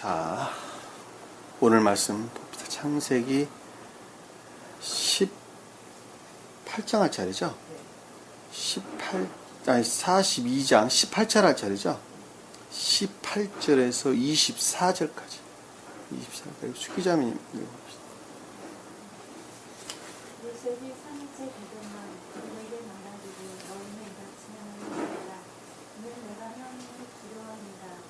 자, 오늘 말씀 봅시다. 창세기 18장 할 차례죠? 42장 18절 할 차례죠? 18절에서 24절까지. 24절까지 수기자매님 읽어봅시다. 요셉이 3일째 되던 날 그들에게 말하기를 너희는 이같이 하느니라. 이는 내가 하나님을 두려워합니다.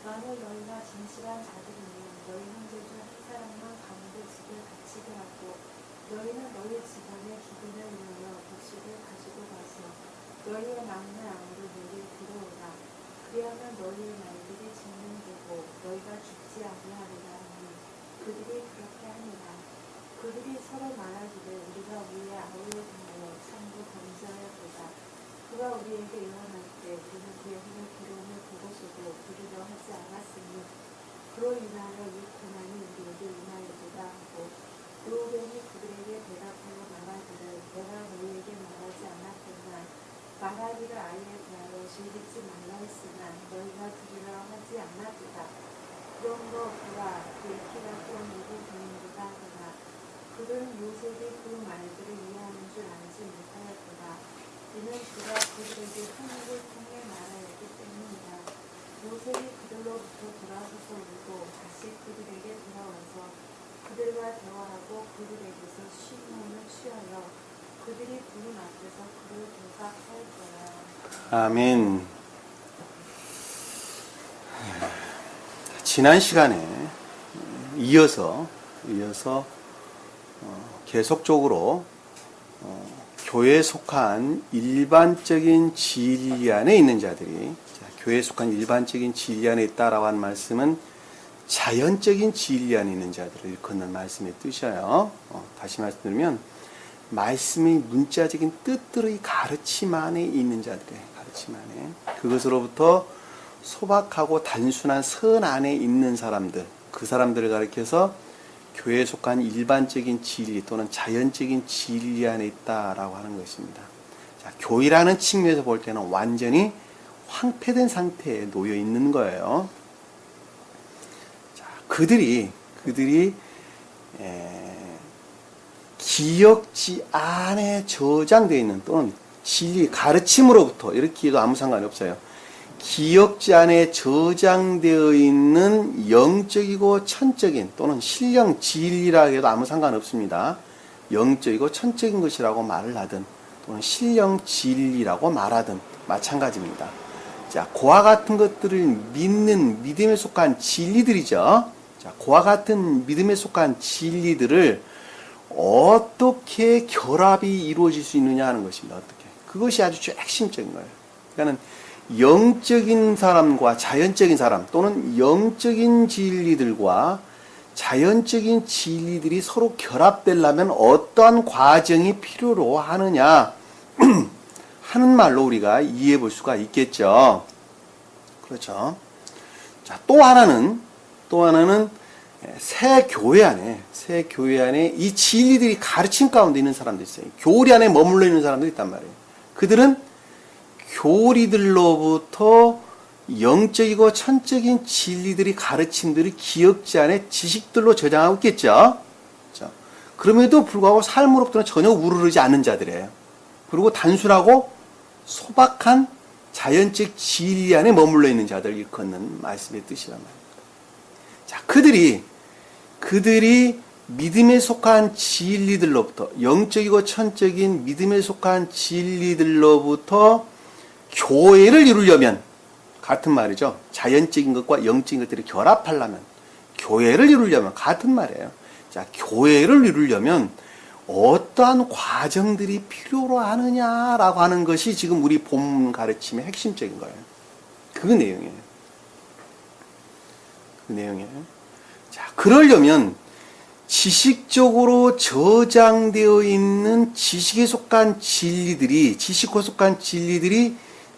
만일 너희가 진실한 자들이면 너희 형제 중 한 사람만 가운데 집에 갇히게 하고 너희는 너희 집안의 기근을 위하여 곡식을 가지고 가서 너희의 막내 아우를 내게 들어오라. 그리하면 너희의 말들이 증명되고 너희가 죽지 아니하리라 하니 그들이 그렇게 하니라. 그들이 서로 말하기를 우리가 우리의 아우를 보며 참고 범죄하였도다. 그가 우리에게 예언할 때 우리는 그의 힘을 괴로움을 보고서도 부르려 하지 않았으니 그로 인하여 이 고난이 우리에게 임하였도다 하고 루벤이 그들에게 대답하여 말하기를 내가 너희에게 말하지 않았구나. 말하기를 아이에 대하여 즐기지 말라 했으나 너희가 들으려 하지 않았도다. 그런 거 보라. 그의 키가 또 누구 보는도다 하더라. 그들은 요셉이 그 말들을 이해하는 줄 알지 못하였도다. 이는 그가 그들에게 통역을 통해 말하였기 때문이다. 요셉이 그들로부터 돌아서서 울고 다시 그들에게 돌아와서 그들과 대화하고 그들에게서 쉼을 취하여 그들이 부름 앞에서 그를 돌각할 거야. 아멘. 지난 시간에 이어서 계속적으로 교회에 속한 일반적인 진리 안에 있는 자들이, 교회에 속한 일반적인 진리 안에 있다라고 하는 말씀은 자연적인 진리 안에 있는 자들을 일컫는 말씀의 뜻이에요. 다시 말씀드리면 말씀의 문자적인 뜻들의 가르침 안에 있는 자들의 가르침 안에, 그것으로부터 소박하고 단순한 선 안에 있는 사람들, 그 사람들을 가리켜서 교회에 속한 일반적인 진리 또는 자연적인 진리 안에 있다라고 하는 것입니다. 자, 교회라는 측면에서 볼 때는 완전히 황폐된 상태에 놓여 있는 거예요. 자, 그들이 기억지 안에 저장되어 있는 또는 진리 가르침으로부터, 이렇게 해도 아무 상관이 없어요. 기억지 안에 저장되어 있는 영적이고 천적인 또는 신령 진리라 해도 아무 상관없습니다. 영적이고 천적인 것이라고 말을 하든 또는 신령 진리라고 말하든 마찬가지입니다. 자, 그와 같은 것들을 믿는 믿음에 속한 진리들이죠. 자, 그와 같은 믿음에 속한 진리들을 어떻게 결합이 이루어질 수 있느냐 하는 것입니다. 어떻게? 그것이 아주 핵심적인 거예요. 그러니까는 영적인 사람과 자연적인 사람 또는 영적인 진리들과 자연적인 진리들이 서로 결합되려면 어떠한 과정이 필요로 하느냐 하는 말로 우리가 이해해 볼 수가 있겠죠. 그렇죠. 자, 또 하나는 새 교회 안에 이 진리들이 가르침 가운데 있는 사람들이 있어요. 교리 안에 머물러 있는 사람들이 있단 말이에요. 그들은 교리들로부터 영적이고 천적인 진리들이 가르침들이 기억지 안에 지식들로 저장하고 있겠죠. 자, 그럼에도 불구하고 삶으로부터는 전혀 우르르지 않는 자들이에요. 그리고 단순하고 소박한 자연적 진리 안에 머물러 있는 자들을 일컫는 말씀의 뜻이란 말입니다. 자, 그들이 믿음에 속한 진리들로부터, 영적이고 천적인 믿음에 속한 진리들로부터 교회를 이루려면, 같은 말이죠. 자연적인 것과 영적인 것들이 결합하려면, 교회를 이루려면, 같은 말이에요. 자, 교회를 이루려면 어떠한 과정들이 필요로 하느냐라고 하는 것이 지금 우리 본 가르침의 핵심적인 거예요. 그 내용이에요. 자, 그러려면 지식적으로 저장되어 있는 지식에 속한 진리들이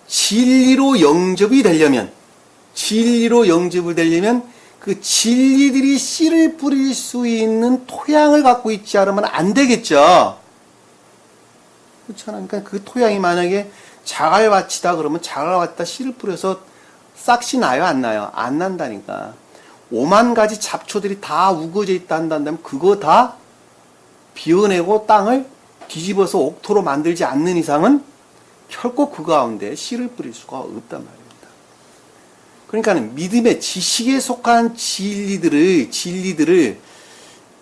진리로 영접이 되려면 그 진리들이 씨를 뿌릴 수 있는 토양을 갖고 있지 않으면 안 되겠죠. 그렇잖아요. 그러니까 그 토양이 만약에 자갈밭이다 그러면 자갈밭에다 씨를 뿌려서 싹이 나요, 안 나요? 안 난다니까. 5만 가지 잡초들이 다 우거져 있다 한다면 그거 다 비워내고 땅을 뒤집어서 옥토로 만들지 않는 이상은 결코 그 가운데 씨를 뿌릴 수가 없단 말입니다. 그러니까 믿음의 지식에 속한 진리들을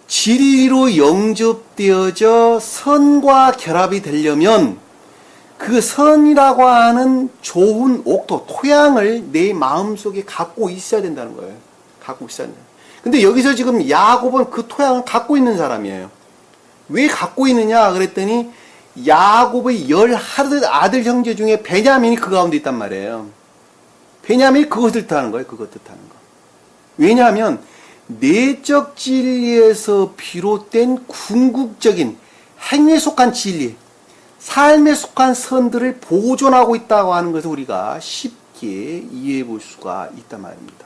진리로 영접되어져 선과 결합이 되려면 그 선이라고 하는 좋은 옥토, 토양을 내 마음속에 갖고 있어야 된다는 거예요. 갖고 있어야 된다. 근데 여기서 지금 야곱은 그 토양을 갖고 있는 사람이에요. 왜 갖고 있느냐 그랬더니 야곱의 10아들 형제 중에 베냐민이 그 가운데 있단 말이에요. 베냐민이 그것을 뜻하는 거예요. 그것 뜻하는 거. 왜냐하면 내적 진리에서 비롯된 궁극적인 행위에 속한 진리, 삶에 속한 선들을 보존하고 있다고 하는 것을 우리가 쉽게 이해해 볼 수가 있단 말입니다.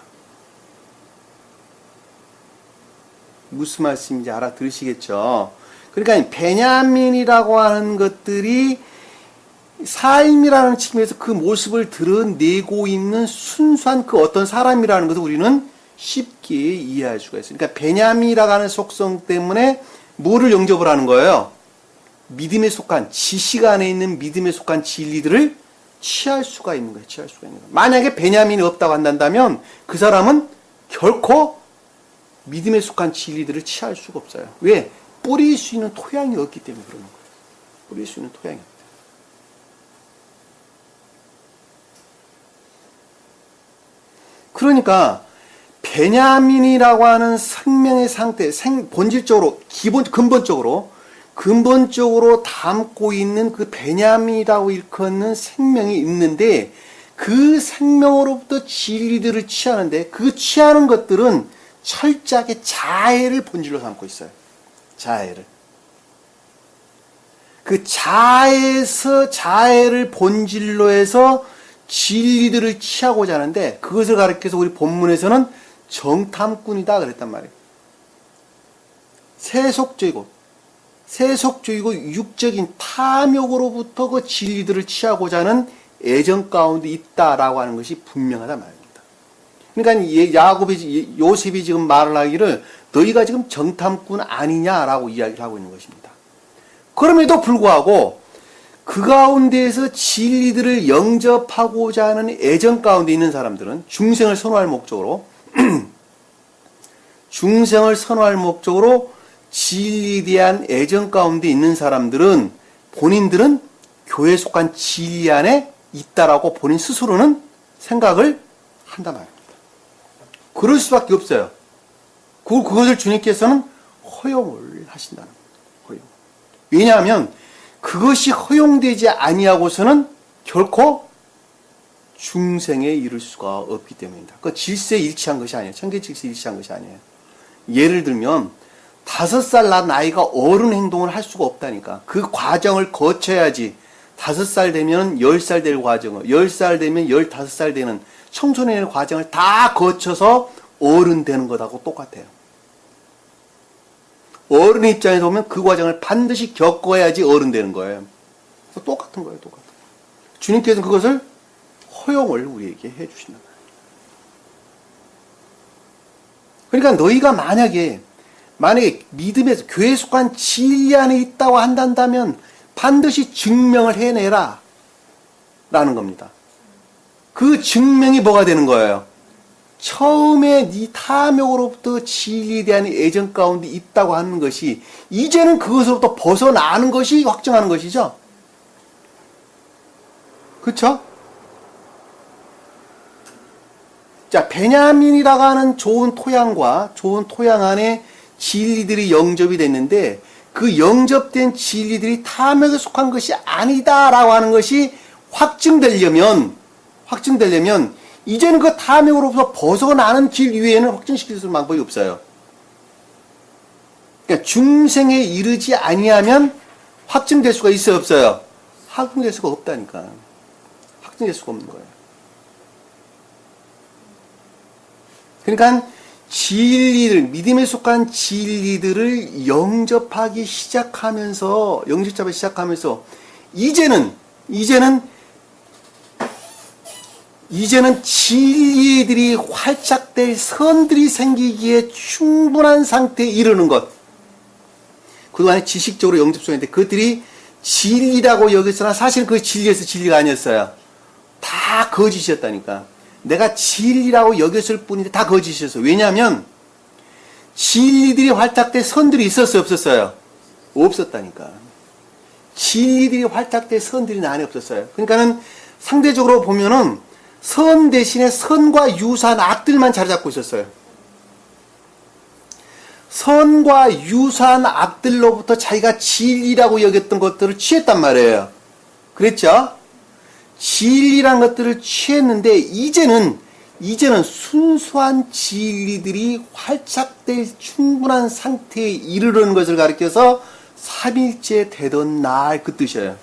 무슨 말씀인지 알아들으시겠죠? 그러니까 베냐민이라고 하는 것들이 삶이라는 측면에서 그 모습을 드러내고 있는 순수한 그 어떤 사람이라는 것을 우리는 쉽게 이해할 수가 있어요. 그러니까 베냐민이라고 하는 속성 때문에 뭐를 영접을 하는 거예요? 믿음에 속한, 지식 안에 있는 믿음에 속한 진리들을 취할 수가 있는 거예요. 취할 수가 있는 거예요. 만약에 베냐민이 없다고 한다면 그 사람은 결코 믿음에 속한 진리들을 취할 수가 없어요. 왜? 뿌릴 수 있는 토양이 없기 때문에 그러는 거예요. 뿌릴 수 있는 토양이 없다. 그러니까 베냐민이라고 하는 생명의 상태, 본질적으로, 근본적으로 담고 있는 그 베냐민이라고 일컫는 생명이 있는데 그 생명으로부터 진리들을 취하는데 그 취하는 것들은 철저하게 자애를 본질로 삼고 있어요. 자애를. 그 자애를 본질로 해서 진리들을 취하고자 하는데 그것을 가리켜서 우리 본문에서는 정탐꾼이다 그랬단 말이에요. 세속적이고 육적인 탐욕으로부터 그 진리들을 취하고자 하는 애정 가운데 있다라고 하는 것이 분명하단 말입니다. 그러니까 요셉이 지금 말을 하기를 너희가 지금 정탐꾼 아니냐라고 이야기를 하고 있는 것입니다. 그럼에도 불구하고 그 가운데에서 진리들을 영접하고자 하는 애정 가운데 있는 사람들은 중생을 선호할 목적으로 진리에 대한 애정 가운데 있는 사람들은 본인들은 교회에 속한 진리 안에 있다라고 본인 스스로는 생각을 한단 말입니다. 그럴 수밖에 없어요. 그것을 주님께서는 허용을 하신다는 겁니다. 허용. 왜냐하면 그것이 허용되지 아니하고서는 결코 중생에 이를 수가 없기 때문입니다. 그 질서에 일치한 것이 아니에요. 천계 질서에 일치한 것이 아니에요. 예를 들면 5살 나이가 어른 행동을 할 수가 없다니까. 그 과정을 거쳐야지 5살 되면 10살 될 과정을, 10살 되면 15살 되는 청소년의 과정을 다 거쳐서 어른 되는 것하고 똑같아요. 어른 입장에서 보면 그 과정을 반드시 겪어야지 어른 되는 거예요. 똑같은 거예요, 똑같은 거예요. 주님께서는 그것을 허용을 우리에게 해주신단 말이에요. 그러니까 너희가 만약에 믿음에서 교회에 속한 진리 안에 있다고 한다면 반드시 증명을 해내라 라는 겁니다. 그 증명이 뭐가 되는 거예요? 처음에 네 탐욕으로부터 진리에 대한 애정 가운데 있다고 하는 것이 이제는 그것으로부터 벗어나는 것이 확정하는 것이죠. 그렇죠? 자, 베냐민이라고 하는 좋은 토양과 좋은 토양 안에 진리들이 영접이 됐는데 그 영접된 진리들이 탐욕에 속한 것이 아니다라고 하는 것이 확증되려면 이제는 그 탐욕으로부터 벗어나는 길 이외에는 확증시킬 수 있는 방법이 없어요. 그러니까 중생에 이르지 아니하면 확증될 수가 있어요, 없어요? 확증될 수가 없다니까. 확증될 수가 없는 거예요. 그러니까 믿음에 속한 진리들을 영접하기 시작하면서 이제는 이제는 진리들이 활착될 선들이 생기기에 충분한 상태에 이르는 것. 그동안에 지식적으로 영접소였는데 그들이 진리라고 여겼으나 사실 그 진리에서 진리가 아니었어요. 다 거짓이었다니까. 내가 진리라고 여겼을 뿐인데 다 거짓이었어요. 왜냐하면 진리들이 활착될 선들이 있었어요, 없었어요? 없었다니까. 진리들이 활착될 선들이 나 안에 없었어요. 그러니까는 상대적으로 보면은 선 대신에 선과 유사한 악들만 자리 잡고 있었어요. 선과 유사한 악들로부터 자기가 진리라고 여겼던 것들을 취했단 말이에요. 그랬죠? 진리란 것들을 취했는데 이제는 순수한 진리들이 활착될 충분한 상태에 이르는 것을 가리켜서 3일째 되던 날 그 뜻이에요.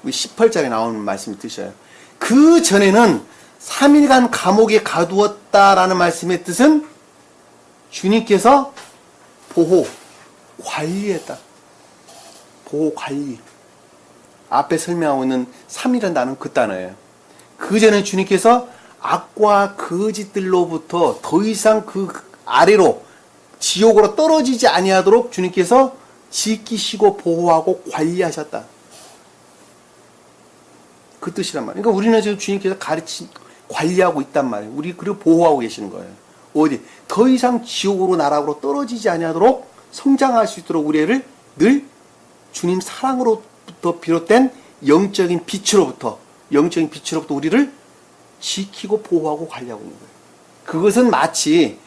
18절에 나오는 말씀이 뜻이에요. 그 전에는 3일간 감옥에 가두었다라는 말씀의 뜻은 주님께서 보호, 관리했다. 보호, 관리. 앞에 설명하고 있는 3일이라는 단어는 그 단어예요. 그 전에 주님께서 악과 거짓들로부터 더 이상 그 아래로 지옥으로 떨어지지 아니하도록 주님께서 지키시고 보호하고 관리하셨다. 그 뜻이란 말이에요. 그러니까 우리는 지금 주님께서 관리하고 있단 말이에요. 우리 그리고 보호하고 계시는 거예요. 어디? 더 이상 지옥으로 나락으로 떨어지지 아니하도록 성장할 수 있도록 우리를 늘 주님 사랑으로부터 비롯된 영적인 빛으로부터 우리를 지키고 보호하고 관리하고 있는 거예요. 그것은 마치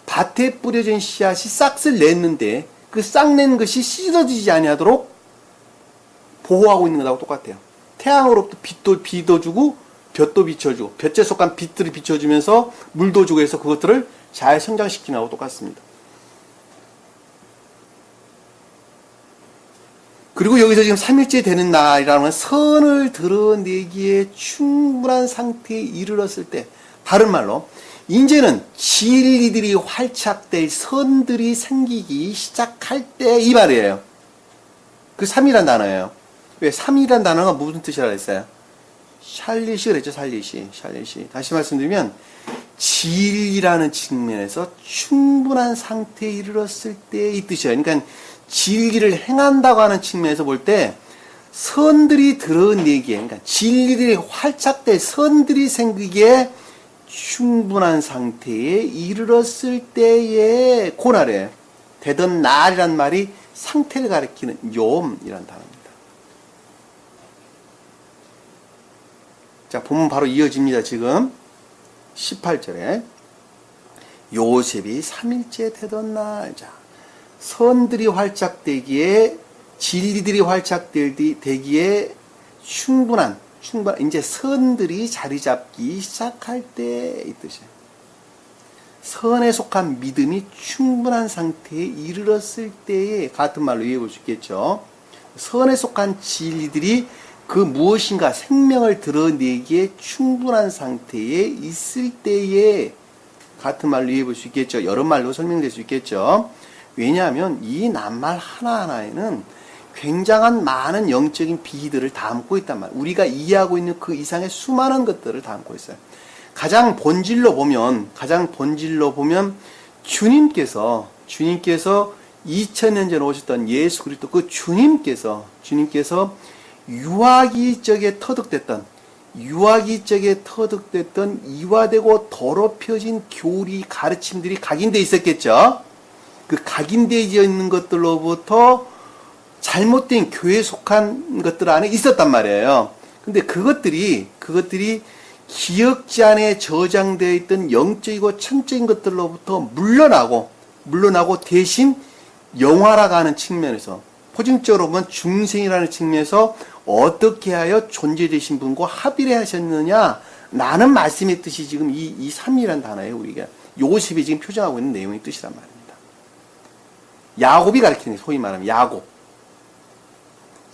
밭에 뿌려진 씨앗이 싹을 냈는데 그 싹 낸 것이 씻어지지 아니하도록 보호하고 있는 것하고 똑같아요. 태양으로부터 비도 주고 볕도 비춰주고 볕에 속한 빛들을 비춰주면서 물도 주고 해서 그것들을 잘 성장시키는 것하고 똑같습니다. 그리고 여기서 지금 3일째 되는 날이라는 건 선을 드러내기에 충분한 상태에 이르렀을 때, 다른 말로 이제는 진리들이 활착될 선들이 생기기 시작할 때 이 말이에요. 그 3이란 단어예요. 왜? 3이란 단어가 무슨 뜻이라 했어요? 샬릿이 그랬죠. 샬릿이. 다시 말씀드리면 진리라는 측면에서 충분한 상태에 이르렀을 때 이 뜻이에요. 그러니까 진리를 행한다고 하는 측면에서 볼 때 선들이 드러내기에, 그러니까 진리들이 활착될 선들이 생기기에 충분한 상태에 이르렀을 때에 고날에 되던 날이란 말이 상태를 가리키는 욤이라는 단어입니다. 자, 보면 바로 이어집니다. 지금 18절에 요셉이 3일째 되던 날, 자, 선들이 활착되기에 진리들이 활착되기에 충분한 이제 선들이 자리 잡기 시작할 때 이 뜻이에요. 선에 속한 믿음이 충분한 상태에 이르렀을 때에 같은 말로 이해해 볼 수 있겠죠. 선에 속한 진리들이 그 무엇인가 생명을 드러내기에 충분한 상태에 있을 때에 같은 말로 이해해 볼 수 있겠죠. 여러 말로 설명될 수 있겠죠. 왜냐하면 이 낱말 하나하나에는 굉장한 많은 영적인 비희들을 담고 있단 말이에요. 우리가 이해하고 있는 그 이상의 수많은 것들을 담고 있어요. 가장 본질로 보면 주님께서 2000년 전에 오셨던 예수 그리스도 그 주님께서 유아기 적에 터득됐던 이화되고 더럽혀진 교리 가르침들이 각인되어 있었겠죠. 그 각인되어 있는 것들로부터 잘못된 교회에 속한 것들 안에 있었단 말이에요. 근데 그것들이 기억지 안에 저장되어 있던 영적이고 천적인 것들로부터 물러나고 대신 영화라가는 측면에서, 포징적으로 보면 중생이라는 측면에서 어떻게 하여 존재되신 분과 합의를 하셨느냐 라는 말씀의 뜻이 지금 이 3이라는 단어예요. 우리가 요셉이 지금 표정하고 있는 내용의 뜻이란 말입니다. 야곱이 가르치는, 소위 말하면 야곱.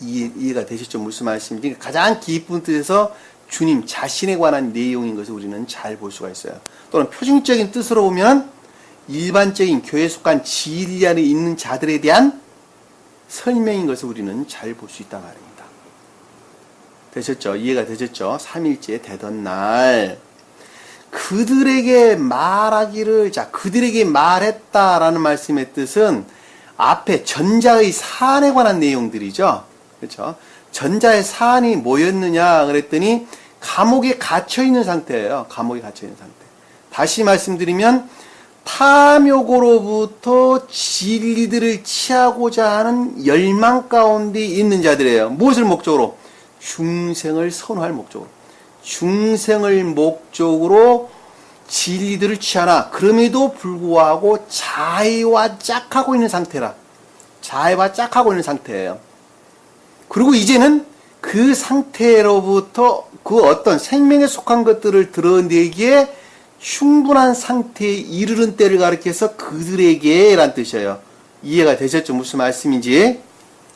이해가 되셨죠? 무슨 말씀인지. 가장 깊은 뜻에서 주님 자신에 관한 내용인 것을 우리는 잘 볼 수가 있어요. 또는 표준적인 뜻으로 보면 일반적인 교회에 속한 진리 안에 있는 자들에 대한 설명인 것을 우리는 잘 볼 수 있단 말입니다. 되셨죠? 이해가 되셨죠? 3일째 되던 날 그들에게 말하기를, 자, 그들에게 말했다라는 말씀의 뜻은 앞에 전자의 사안에 관한 내용들이죠. 그렇죠? 전자의 사안이 뭐였느냐 그랬더니 감옥에 갇혀 있는 상태예요. 감옥에 갇혀 있는 상태. 다시 말씀드리면 탐욕으로부터 진리들을 취하고자 하는 열망 가운데 있는 자들이에요. 무엇을 목적으로? 중생을 선호할 목적으로. 중생을 목적으로 진리들을 취하나 그럼에도 불구하고 자해와 짝하고 있는 상태라. 자해와 짝하고 있는 상태예요. 그리고 이제는 그 상태로부터 그 어떤 생명에 속한 것들을 드러내기에 충분한 상태에 이르는 때를 가리켜서 그들에게 라는 뜻이에요. 이해가 되셨죠? 무슨 말씀인지,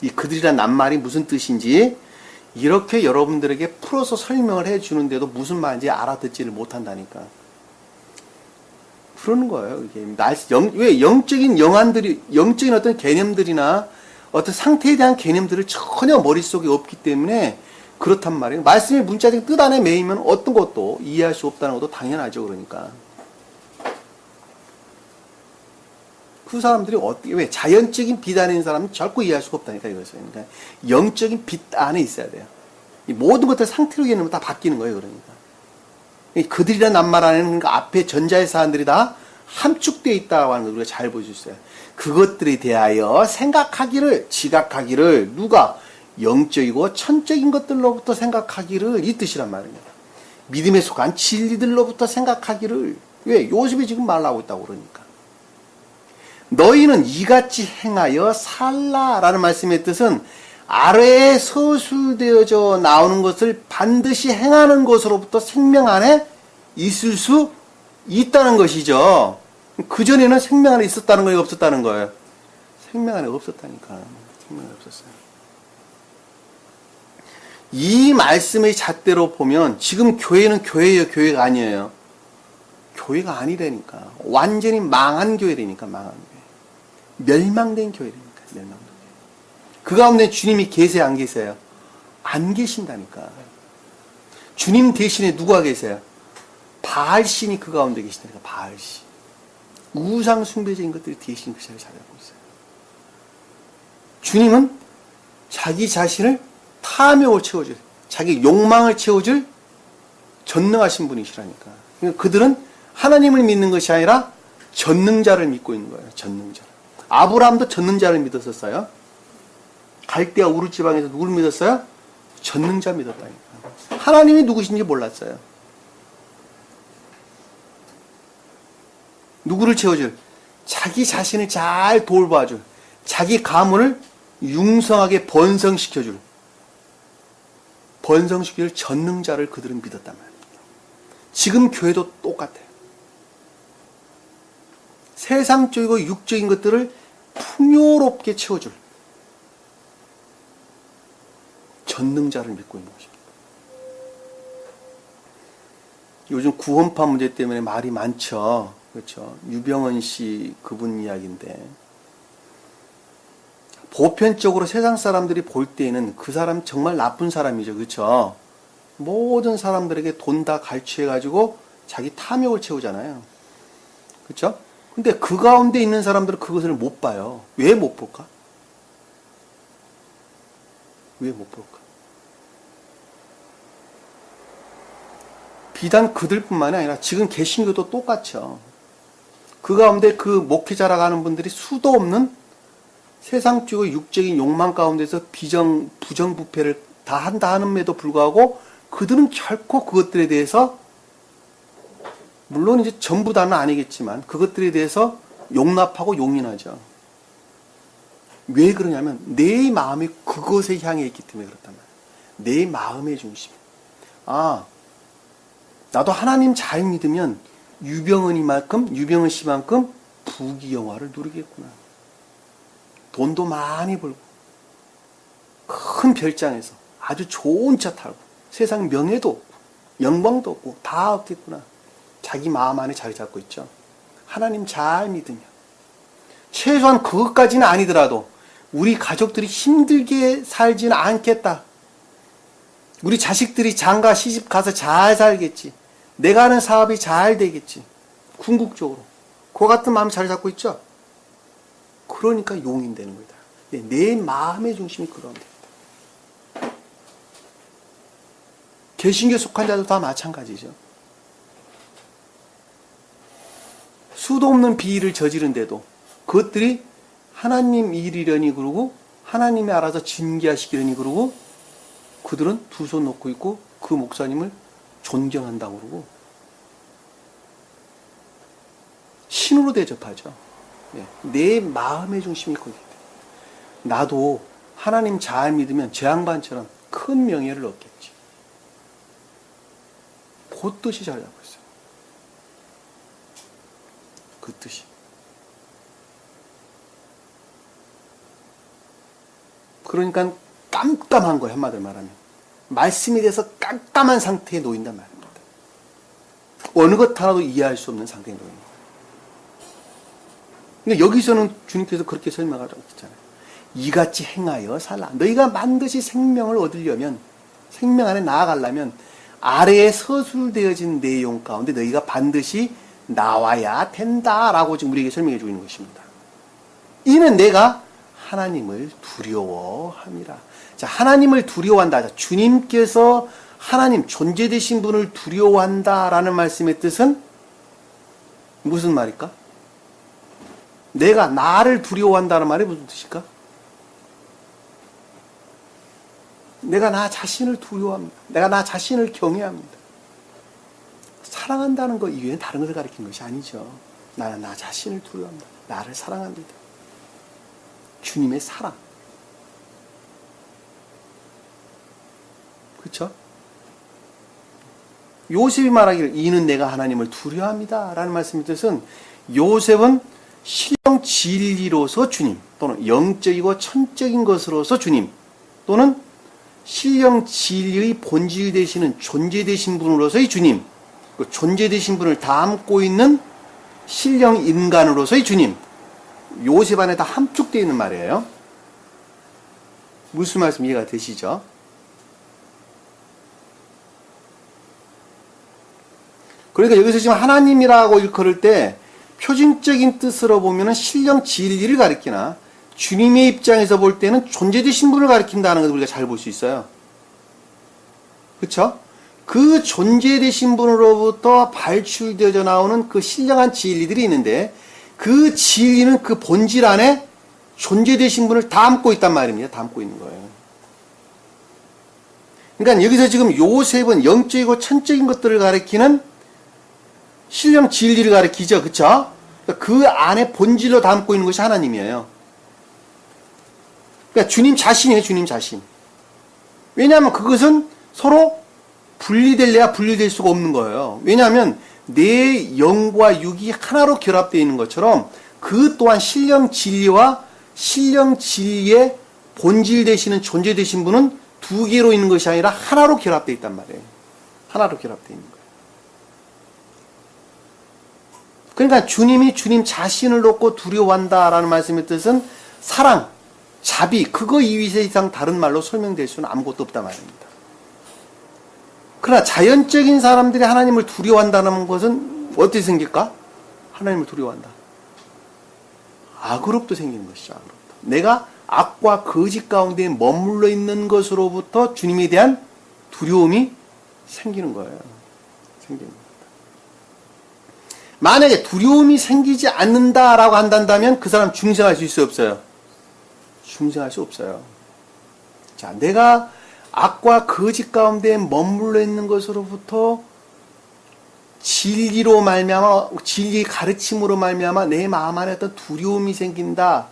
이 그들이란 낱말이 무슨 뜻인지 이렇게 여러분들에게 풀어서 설명을 해주는데도 무슨 말인지 알아듣지를 못한다니까. 그러는 거예요. 이게 왜 영적인 영안들이, 영적인 어떤 개념들이나 어떤 상태에 대한 개념들을 전혀 머릿속에 없기 때문에 그렇단 말이에요. 말씀의 문자적인 뜻 안에 매이면 어떤 것도 이해할 수 없다는 것도 당연하죠. 그러니까. 그 사람들이 어떻게, 왜 자연적인 빛 안에 있는 사람은 결코 이해할 수가 없다니까 이거죠. 그러니까 영적인 빛 안에 있어야 돼요. 이 모든 것들 상태로 개념은 다 바뀌는 거예요. 그러니까. 그들이란 낱말 안에는 그러니까 앞에 전자의 사안들이 다 함축되어 있다고 하는 걸 우리가 잘 볼 수 있어요. 그것들에 대하여 생각하기를, 지각하기를, 누가? 영적이고 천적인 것들로부터 생각하기를, 이 뜻이란 말입니다. 믿음에 속한 진리들로부터 생각하기를. 왜? 요셉이 지금 말하고 있다고 그러니까. 너희는 이같이 행하여 살라라는 말씀의 뜻은 아래에 서술되어져 나오는 것을 반드시 행하는 것으로부터 생명 안에 있을 수 있다는 것이죠. 그전에는 생명 안에 있었다는 거예요? 없었다는 거예요? 생명 안에 없었다니까. 생명 안에 없었어요. 이 말씀의 잣대로 보면 지금 교회는 교회예요? 교회가 아니에요? 교회가 아니라니까. 완전히 망한 교회라니까. 망한 교회. 멸망된 교회라니까. 멸망된 교회. 그 가운데 주님이 계세요? 안 계세요? 안 계신다니까. 주님 대신에 누가 계세요? 바알신이 그 가운데 계시다니까. 바알신. 우상 숭배적인 것들이 대신 그 자리를 차지하고 있어요. 주님은 자기 자신을 탐욕을 채워줄, 자기 욕망을 채워줄 전능하신 분이시라니까. 그러니까 그들은 하나님을 믿는 것이 아니라 전능자를 믿고 있는 거예요. 전능자를. 아브라함도 전능자를 믿었었어요. 갈대아 우르 지방에서 누굴 믿었어요? 전능자 믿었다니까. 하나님이 누구신지 몰랐어요. 누구를 채워줄? 자기 자신을 잘 돌봐줄, 자기 가문을 융성하게 번성시켜줄, 번성시킬 전능자를 그들은 믿었단 말이에요. 지금 교회도 똑같아요. 세상적이고 육적인 것들을 풍요롭게 채워줄 전능자를 믿고 있는 것입니다. 요즘 구원파 문제 때문에 말이 많죠. 그렇죠. 유병헌 씨 그분 이야기인데, 보편적으로 세상 사람들이 볼 때에는 그 사람 정말 나쁜 사람이죠. 그렇죠. 모든 사람들에게 돈 다 갈취해가지고 자기 탐욕을 채우잖아요. 그렇죠. 근데 그 가운데 있는 사람들은 그것을 못 봐요. 왜 못 볼까? 왜 못 볼까? 비단 그들뿐만이 아니라 지금 개신교도 똑같죠. 그 가운데 그 목회자라고 하는 분들이 수도 없는 세상적이고 육적인 욕망 가운데서 부정부패를 다 한다 하는데도 불구하고 그들은 결코 그것들에 대해서, 물론 이제 전부 다는 아니겠지만 그것들에 대해서 용납하고 용인하죠. 왜 그러냐면 내 마음이 그것에 향해 있기 때문에 그렇단 말이에요. 내 마음의 중심. 아, 나도 하나님 잘 믿으면 유병헌 씨만큼 부귀영화를 누리겠구나. 돈도 많이 벌고 큰 별장에서 아주 좋은 차 타고 세상 명예도 없고 영광도 없고 다 없겠구나. 자기 마음 안에 자리 잡고 있죠. 하나님 잘 믿으면 최소한 그것까지는 아니더라도 우리 가족들이 힘들게 살지는 않겠다. 우리 자식들이 장가 시집 가서 잘 살겠지. 내가 하는 사업이 잘 되겠지. 궁극적으로. 그와 같은 마음 잘 잡고 있죠? 그러니까 용인되는 거다. 내 마음의 중심이 그러면 됩니다. 개신교에 속한 자도 다 마찬가지죠. 수도 없는 비위를 저지른데도 그것들이 하나님 일이려니 그러고 하나님이 알아서 징계하시기려니 그러고 그들은 두 손 놓고 있고 그 목사님을 존경한다고 그러고 신으로 대접하죠. 내 마음의 중심이 거기에 있다. 나도 하나님 잘 믿으면 제 양반처럼 큰 명예를 얻겠지. 그 뜻이 잘 잡고 있어요. 그 뜻이. 그러니까 깜깜한 거예요. 한마디로 말하면. 말씀에 대해서 깜깜한 상태에 놓인단 말입니다. 어느 것 하나도 이해할 수 없는 상태에 놓인 거예요. 근데 여기서는 주님께서 그렇게 설명하라고 했잖아요. 이같이 행하여 살라. 너희가 반드시 생명을 얻으려면, 생명 안에 나아가려면 아래에 서술되어진 내용 가운데 너희가 반드시 나와야 된다라고 지금 우리에게 설명해 주고 있는 것입니다. 이는 내가 하나님을 두려워함이라. 자, 하나님을 두려워한다. 자, 주님께서 하나님 존재되신 분을 두려워한다라는 말씀의 뜻은 무슨 말일까? 내가 나를 두려워한다는 말이 무슨 뜻일까? 내가 나 자신을 두려워합니다. 내가 나 자신을 경외합니다. 사랑한다는 것 이외에 다른 것을 가리키는 것이 아니죠. 나는 나 자신을 두려워합니다. 나를 사랑합니다. 주님의 사랑. 그렇죠? 요셉이 말하기를 이는 내가 하나님을 두려워합니다 라는 말씀의 뜻은 요셉은 신령 진리로서 주님 또는 영적이고 천적인 것으로서 주님 또는 신령 진리의 본질 되시는 존재 되신 분으로서의 주님, 그 존재 되신 분을 담고 있는 신령 인간으로서의 주님, 요셉 안에 다 함축되어 있는 말이에요. 무슨 말씀 이해가 되시죠? 그러니까 여기서 지금 하나님이라고 일컬을 때 표준적인 뜻으로 보면 신령 진리를 가리키나 주님의 입장에서 볼 때는 존재되신 분을 가리킨다는 것을 우리가 잘 볼 수 있어요. 그렇죠? 그 존재되신 분으로부터 발출되어져 나오는 그 신령한 진리들이 있는데 그 진리는 그 본질 안에 존재되신 분을 담고 있단 말입니다. 담고 있는 거예요. 그러니까 여기서 지금 요셉은 영적이고 천적인 것들을 가리키는 신령 진리를 가리키죠. 그렇죠? 그 안에 본질로 담고 있는 것이 하나님이에요. 그러니까 주님 자신이에요. 주님 자신. 왜냐하면 그것은 서로 분리될래야 분리될 수가 없는 거예요. 왜냐하면 내 영과 육이 하나로 결합되어 있는 것처럼 그 또한 신령 진리와 신령 진리의 본질 되시는 존재 되신 분은 두 개로 있는 것이 아니라 하나로 결합되어 있단 말이에요. 하나로 결합되어 있는 거예요. 그러니까 주님이 주님 자신을 놓고 두려워한다라는 말씀의 뜻은 사랑, 자비, 그거 이상 다른 말로 설명될 수는 아무것도 없단 말입니다. 그러나 자연적인 사람들이 하나님을 두려워한다는 것은 어떻게 생길까? 하나님을 두려워한다. 악의롭도 생기는 것이죠. 악의롭도. 내가 악과 거짓 가운데 머물러 있는 것으로부터 주님에 대한 두려움이 생기는 거예요. 생기는 겁니다. 만약에 두려움이 생기지 않는다라고 한다면 그 사람 중생할 수 있어요? 없어요? 중생할 수 없어요. 자, 내가 악과 거짓 가운데 머물러 있는 것으로부터 진리로 말미암아 진리의 가르침으로 말미암아 내 마음 안에 어떤 두려움이 생긴다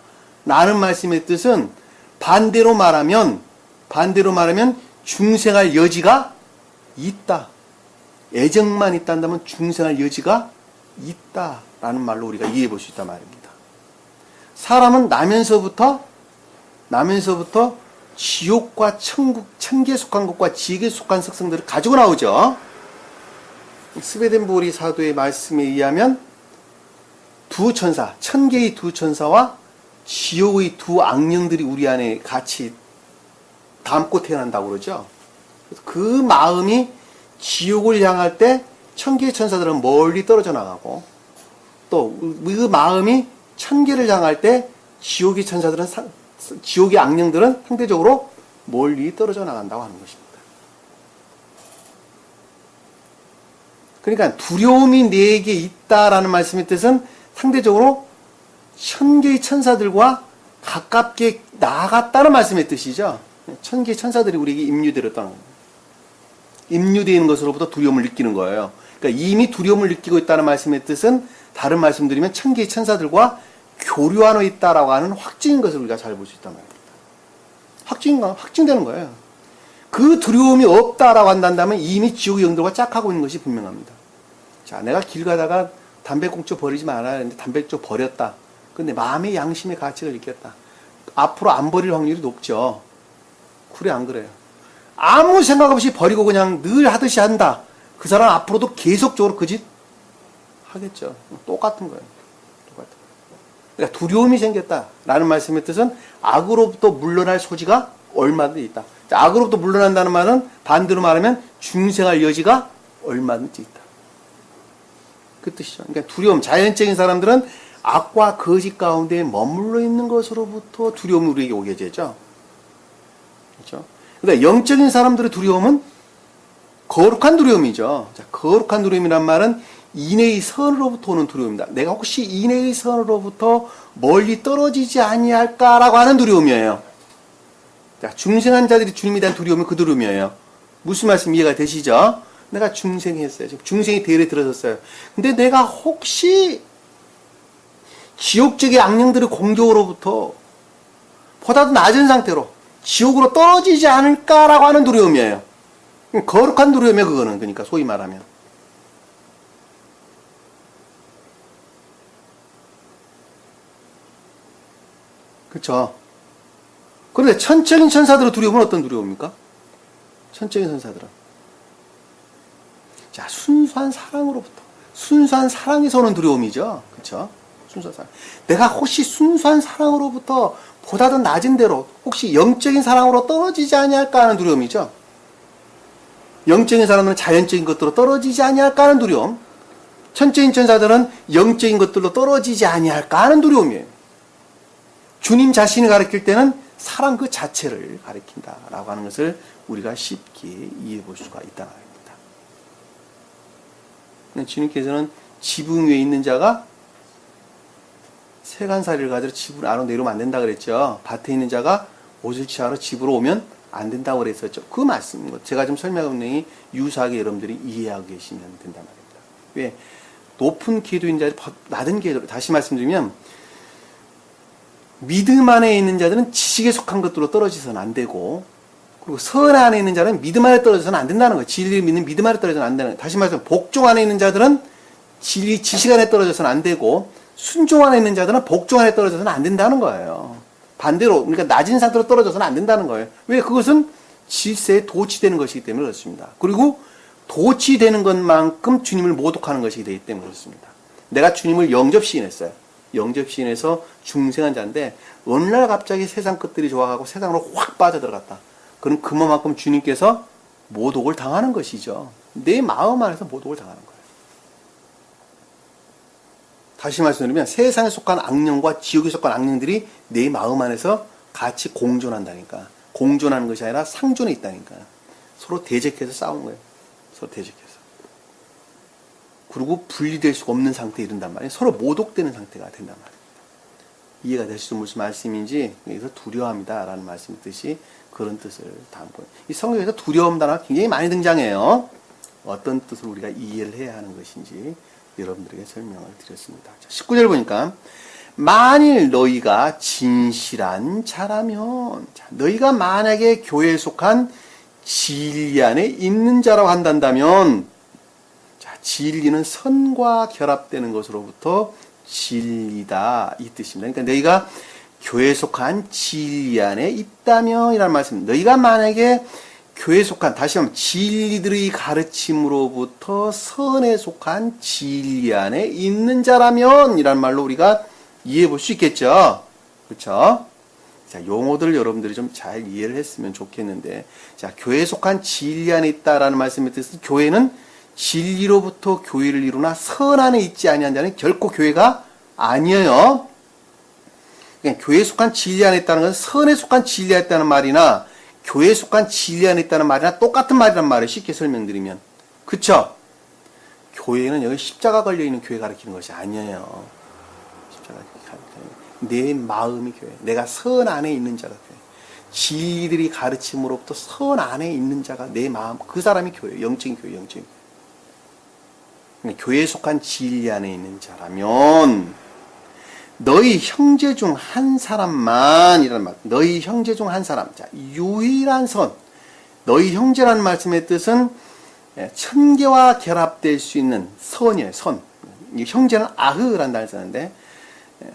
라는 말씀의 뜻은 반대로 말하면 중생할 여지가 있다. 애정만 있다면 중생할 여지가 있다라는 말로 우리가 이해해 볼 수 있단 말입니다. 사람은 나면서부터 지옥과 천국, 천계에 속한 것과 지옥에 속한 속성들을 가지고 나오죠. 스웨덴보리 사도의 말씀에 의하면 두 천사, 천계의 두 천사와 지옥의 두 악령들이 우리 안에 같이 담고 태어난다고 그러죠. 그 마음이 지옥을 향할 때 천계의 천사들은 멀리 떨어져 나가고, 또 그 마음이 천계를 향할 때 지옥의 천사들은 지옥의 악령들은 상대적으로 멀리 떨어져 나간다고 하는 것입니다. 그러니까 두려움이 내게 있다라는 말씀의 뜻은 상대적으로 천계의 천사들과 가깝게 나아갔다는 말씀의 뜻이죠. 천계의 천사들이 우리에게 임유되었다는 겁니다. 임유되어 있는 것으로부터 두려움을 느끼는 거예요. 그러니까 이미 두려움을 느끼고 있다는 말씀의 뜻은 다른 말씀드리면 천계의 천사들과 교류하고 있다라고 하는 확증인 것을 우리가 잘 볼 수 있단 말입니다. 확증되는 거예요. 그 두려움이 없다라고 한다면 이미 지옥의 영들과 짝하고 있는 것이 분명합니다. 자, 내가 길 가다가 담배꽁초 버리지 말아야 하는데 담배꽁초 버렸다. 근데 마음의 양심의 가치를 느꼈다. 앞으로 안 버릴 확률이 높죠. 그래, 안 그래요? 아무 생각 없이 버리고 그냥 늘 하듯이 한다. 그 사람 앞으로도 계속적으로 그 짓 하겠죠. 똑같은 거예요. 똑같은 거예요. 그러니까 두려움이 생겼다라는 말씀의 뜻은 악으로부터 물러날 소지가 얼마든지 있다. 자, 악으로부터 물러난다는 말은 반대로 말하면 중생할 여지가 얼마든지 있다. 그 뜻이죠. 그러니까 두려움, 자연적인 사람들은 악과 거짓 가운데 머물러 있는 것으로부터 두려움이 우리에게 오게 되죠. 그렇죠? 근데 영적인 사람들의 두려움은 거룩한 두려움이죠. 자, 거룩한 두려움이란 말은 인애의 선으로부터 오는 두려움입니다. 내가 혹시 인애의 선으로부터 멀리 떨어지지 아니할까라고 하는 두려움이에요. 자, 중생한 자들이 주님에 대한 두려움이 그 두려움이에요. 무슨 말씀 이해가 되시죠? 내가 중생했어요. 지금 중생이 대열에 들어섰어요. 근데 내가 혹시 지옥적의 악령들의 공격으로부터 보다도 낮은 상태로 지옥으로 떨어지지 않을까라고 하는 두려움이에요. 거룩한 두려움이에요, 그거는. 그러니까 소위 말하면. 그렇죠? 그런데 천적인 천사들의 두려움은 어떤 두려움입니까? 천적인 천사들은 자, 순수한 사랑으로부터, 순수한 사랑에서 오는 두려움이죠. 그렇죠? 순수한 사랑. 내가 혹시 순수한 사랑으로부터 보다 더 낮은 데로 혹시 영적인 사랑으로 떨어지지 아니할까 하는 두려움이죠. 영적인 사람은 자연적인 것들로 떨어지지 아니할까 하는 두려움. 천적인 천사들은 영적인 것들로 떨어지지 아니할까 하는 두려움이에요. 주님 자신이 가르칠 때는 사랑 그 자체를 가르친다라고 하는 것을 우리가 쉽게 이해해 볼 수가 있다는 겁니다. 주님께서는 지붕 위에 있는 자가 세간살이를 가지러 집을 안으로 내려오면 안 된다 그랬죠. 밭에 있는 자가 옷을 취하러 집으로 오면 안 된다고 그랬었죠. 그 말씀인 것. 제가 좀 설명한 내용이 유사하게 여러분들이 이해하고 계시면 된단 말입니다. 왜? 높은 기도인 자들, 낮은 기도, 다시 말씀드리면 믿음 안에 있는 자들은 지식에 속한 것들로 떨어지서는 안 되고, 그리고 선 안에 있는 자는 믿음 안에 떨어져서는 안 된다는 거예요. 진리를 믿는 믿음 안에 떨어져서는 안 되는 거예요. 다시 말해서 복종 안에 있는 자들은 진리 지식 안에 떨어져서는 안 되고, 순종 안에 있는 자들은 복종 안에 떨어져서는 안 된다는 거예요. 반대로, 그러니까 낮은 상태로 떨어져서는 안 된다는 거예요. 왜? 그것은 질서에 도취되는 것이기 때문에 그렇습니다. 그리고 도취되는 것만큼 주님을 모독하는 것이기 되기 때문에 그렇습니다. 내가 주님을 영접 시인했어요. 영접 시인해서 중생한 자인데 어느 날 갑자기 세상 것들이 좋아가고 세상으로 확 빠져들어갔다. 그럼 그만큼 주님께서 모독을 당하는 것이죠. 내 마음 안에서 모독을 당하는 거예요. 다시 말씀드리면 세상에 속한 악령과 지옥에 속한 악령들이 내 마음 안에서 같이 공존한다니까. 공존하는 것이 아니라 상존해 있다니까. 서로 대적해서 싸우는 거예요. 서로 대적해서. 그리고 분리될 수가 없는 상태에 이른단 말이에요. 서로 모독되는 상태가 된단 말입니다. 이해가 되시죠? 무슨 말씀인지 여기서 두려워합니다 라는 말씀 뜻이 그런 뜻을 담고, 이 성경에서 두려움 단어가 굉장히 많이 등장해요. 어떤 뜻을 우리가 이해를 해야 하는 것인지 여러분들에게 설명을 드렸습니다. 19절 보니까 만일 너희가 진실한 자라면, 자, 너희가 만약에 교회에 속한 진리 안에 있는 자라고 한다면, 자, 진리는 선과 결합되는 것으로부터 진리다 이 뜻입니다. 그러니까 너희가 교회에 속한 진리 안에 있다면 이라는 말씀. 너희가 만약에 교회에 속한, 다시 한번 진리들의 가르침으로부터 선에 속한 진리 안에 있는 자라면 이란 말로 우리가 이해해 볼 수 있겠죠. 그렇죠? 자, 용어들을 여러분들이 좀 잘 이해를 했으면 좋겠는데, 자, 교회에 속한 진리 안에 있다라는 말씀의 뜻은 교회는 진리로부터 교회를 이루나 선 안에 있지 아니한 자는 결코 교회가 아니에요. 그러니까 교회에 속한 진리 안에 있다는 것은 선에 속한 진리 안에 있다는 말이나 교회에 속한 진리 안에 있다는 말이나 똑같은 말이란 말을 쉽게 설명드리면. 그쵸? 교회는 여기 십자가 걸려있는 교회 가르치는 것이 아니에요. 십자가 내 마음이 교회. 내가 선 안에 있는 자가 교회. 진리들이 가르침으로부터 선 안에 있는 자가 내 마음. 그 사람이 교회. 영적인 교회, 영적인 교회. 교회에 속한 진리 안에 있는 자라면 너희 형제 중 한 사람만 이라는 말. 너희 형제 중 한 사람. 자, 유일한 선. 너희 형제라는 말씀의 뜻은 천계와 결합될 수 있는 선이에요. 선. 이 형제는 아흐라는 단어를 쓰는데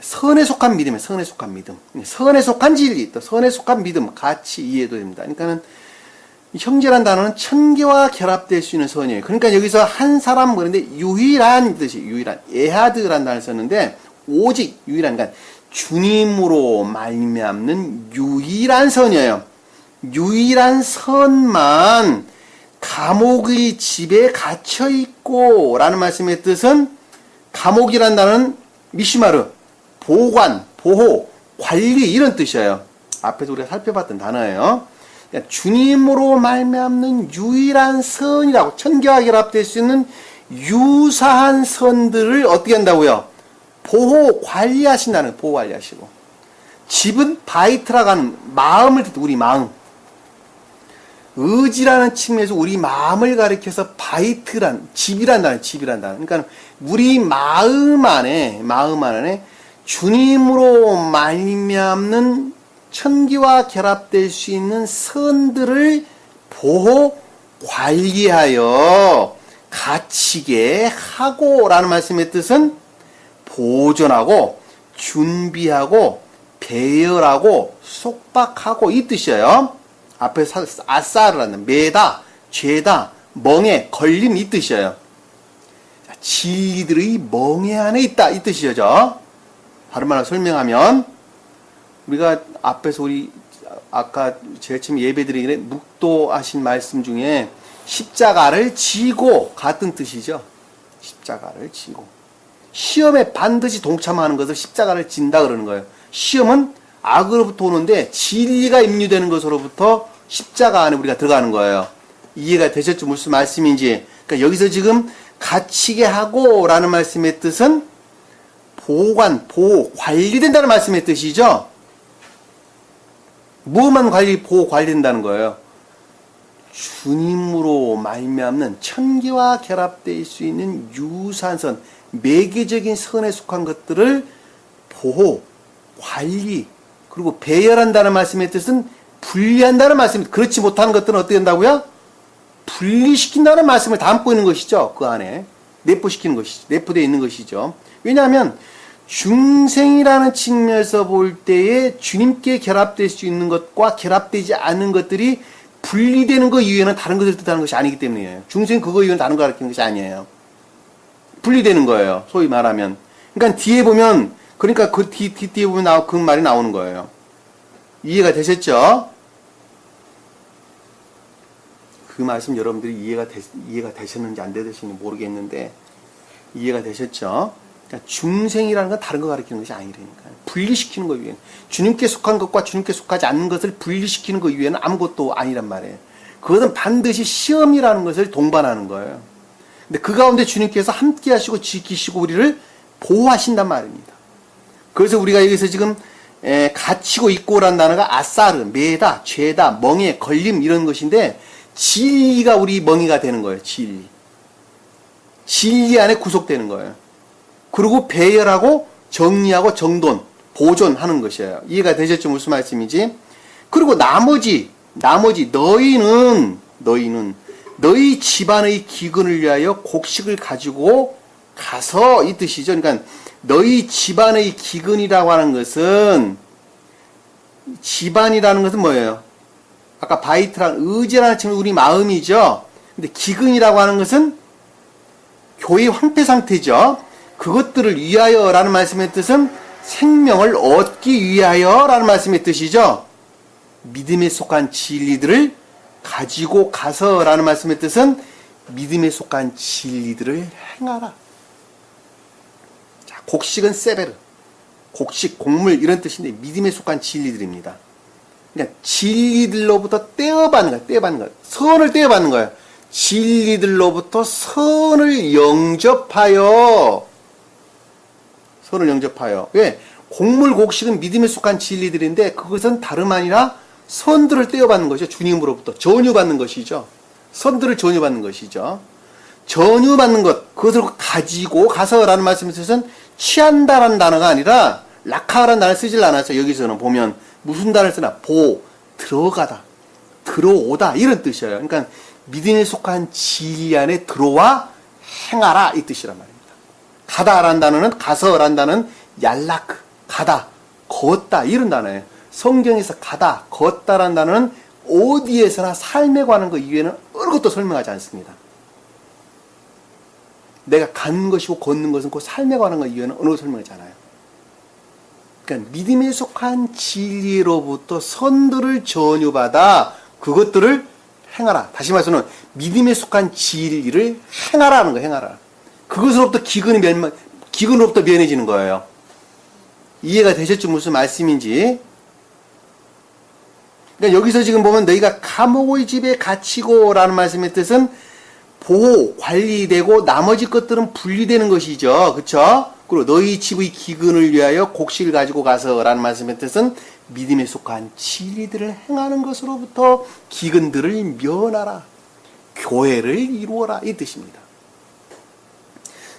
선에 속한 믿음이에요. 선에 속한 믿음. 선에 속한 진리, 또 선에 속한 믿음 같이 이해도 됩니다. 그러니까는 형제란 단어는 천계와 결합될 수 있는 선이에요. 그러니까 여기서 한 사람 그런데 유일한 뜻이 유일한 에하드라는 단어를 썼는데 오직 유일한 그러니까 주님으로 말미암는 유일한 선이에요. 유일한 선만 감옥의 집에 갇혀 있고 라는 말씀의 뜻은 감옥이란 단어는 미시마르 보관, 보호, 관리 이런 뜻이에요. 앞에서 우리가 살펴봤던 단어예요. 주님으로 말미암는 유일한 선이라고 천계와 결합될 수 있는 유사한 선들을 어떻게 한다고요? 보호, 관리하신다는 보호, 관리하시고 집은 바이트라고 하는 마음을 뜻 우리 마음 의지라는 측면에서 우리 마음을 가리켜서 바이트란 집이란 단어 그러니까 우리 마음 안에 주님으로 말미암는 천기와 결합될 수 있는 선들을 보호, 관리하여 갇히게 하고라는 말씀의 뜻은 보존하고 준비하고 배열하고 속박하고 이 뜻이에요. 앞에 아싸르라는 매다, 죄다, 멍에, 걸림 이 뜻이에요. 진리들의 멍에 안에 있다 이 뜻이죠. 다른 말로 설명하면 우리가 앞에서 우리 아까 제일 처음 예배드리기에 묵도하신 말씀 중에 십자가를 지고 같은 뜻이죠. 십자가를 지고 시험에 반드시 동참하는 것을 십자가를 진다 그러는 거예요. 시험은 악으로부터 오는데 진리가 임류되는 것으로부터 십자가 안에 우리가 들어가는 거예요. 이해가 되셨죠? 무슨 말씀인지. 그러니까 여기서 지금 갇히게 하고 라는 말씀의 뜻은 보관, 보호, 관리된다는 말씀의 뜻이죠. 무엇만 보호, 관리된다는 거예요? 주님으로 말미암는 천기와 결합될 수 있는 유사한 선, 매개적인 선에 속한 것들을 보호, 관리, 그리고 배열한다는 말씀의 뜻은 분리한다는 말씀입니다. 그렇지 못하는 것들은 어떻게 된다고요? 분리시킨다는 말씀을 담고 있는 것이죠. 그 안에 내포시키는 것이죠. 내포되어 있는 것이죠. 왜냐하면 중생이라는 측면에서 볼 때에 주님께 결합될 수 있는 것과 결합되지 않는 것들이 분리되는 것 이외에는 다른 것을 뜻하는 것이 아니기 때문이에요. 중생 그거 이외에는 다른 거 가르치는 것이 아니에요. 분리되는 거예요. 소위 말하면. 그러니까 뒤에 보면 그러니까 그 뒤에 보면 그 말이 나오는 거예요. 이해가 되셨죠? 그 말씀 여러분들이 이해가 되셨는지 안 되셨는지 모르겠는데 이해가 되셨죠? 그러니까 중생이라는 건 다른 거 가르치는 것이 아니라니까. 분리시키는 것 이외에는 주님께 속한 것과 주님께 속하지 않는 것을 분리시키는 것 이외에는 아무것도 아니란 말이에요. 그것은 반드시 시험이라는 것을 동반하는 거예요. 근데 그 가운데 주님께서 함께 하시고 지키시고 우리를 보호하신단 말입니다. 그래서 우리가 여기서 지금 갇히고 있고라는 단어가 아싸르, 매다, 죄다, 멍에, 걸림 이런 것인데 진리가 우리 멍이가 되는 거예요. 진리 안에 구속되는 거예요. 그리고 배열하고 정리하고 정돈, 보존하는 것이에요. 이해가 되셨죠? 무슨 말씀인지? 그리고 나머지 너희는 너희 집안의 기근을 위하여 곡식을 가지고 가서 이 뜻이죠. 그러니까 너희 집안의 기근이라고 하는 것은 집안이라는 것은 뭐예요? 아까 바이트란 의지라는 측면 우리 마음이죠. 근데 기근이라고 하는 것은 교회 황폐 상태죠. 그것들을 위하여라는 말씀의 뜻은 생명을 얻기 위하여 라는 말씀의 뜻이죠. 믿음에 속한 진리들을 가지고 가서 라는 말씀의 뜻은 믿음에 속한 진리들을 행하라. 자, 곡식은 세베르, 곡식, 곡물 이런 뜻인데 믿음에 속한 진리들입니다. 그러니까 진리들로부터 떼어받는 거야. 떼어받는 거야. 선을 떼어받는 거야. 진리들로부터 선을 영접하여. 선을 영접하여. 왜? 곡물, 곡식은 믿음에 속한 진리들인데 그것은 다름 아니라 선들을 떼어받는 것이죠. 주님으로부터 전유받는 것이죠. 선들을 전유받는 것이죠. 전유받는 것, 그것을 가지고 가서라는 말씀의 뜻은 취한다라는 단어가 아니라 락하라는 단어를 쓰질 않았어요. 여기서는 보면 무슨 단어를 쓰나? 들어가다, 들어오다 이런 뜻이에요. 그러니까 믿음에 속한 진리 안에 들어와 행하라 이 뜻이란 말입니다. 가다라는 단어는 가서라는 단어는 얄라크, 가다, 걷다 이런 단어예요. 성경에서 가다, 걷다라는 단어는 어디에서나 삶에 관한 것 이외에는 어느 것도 설명하지 않습니다. 내가 가는 것이고 걷는 것은 그 삶에 관한 것 이외에는 어느 것도 설명하지 않아요. 그러니까 믿음에 속한 진리로부터 선들을 전유받아 그것들을 행하라. 다시 말해서는 믿음에 속한 진리를 행하라는 거예요. 행하라. 그것으로부터 기근으로부터 면해지는 거예요. 이해가 되셨죠? 무슨 말씀인지. 그러니까 여기서 지금 보면 너희가 감옥의 집에 갇히고 라는 말씀의 뜻은 보호, 관리되고 나머지 것들은 분리되는 것이죠. 그쵸? 그리고 너희 집의 기근을 위하여 곡식을 가지고 가서 라는 말씀의 뜻은 믿음에 속한 진리들을 행하는 것으로부터 기근들을 면하라. 교회를 이루어라. 이 뜻입니다.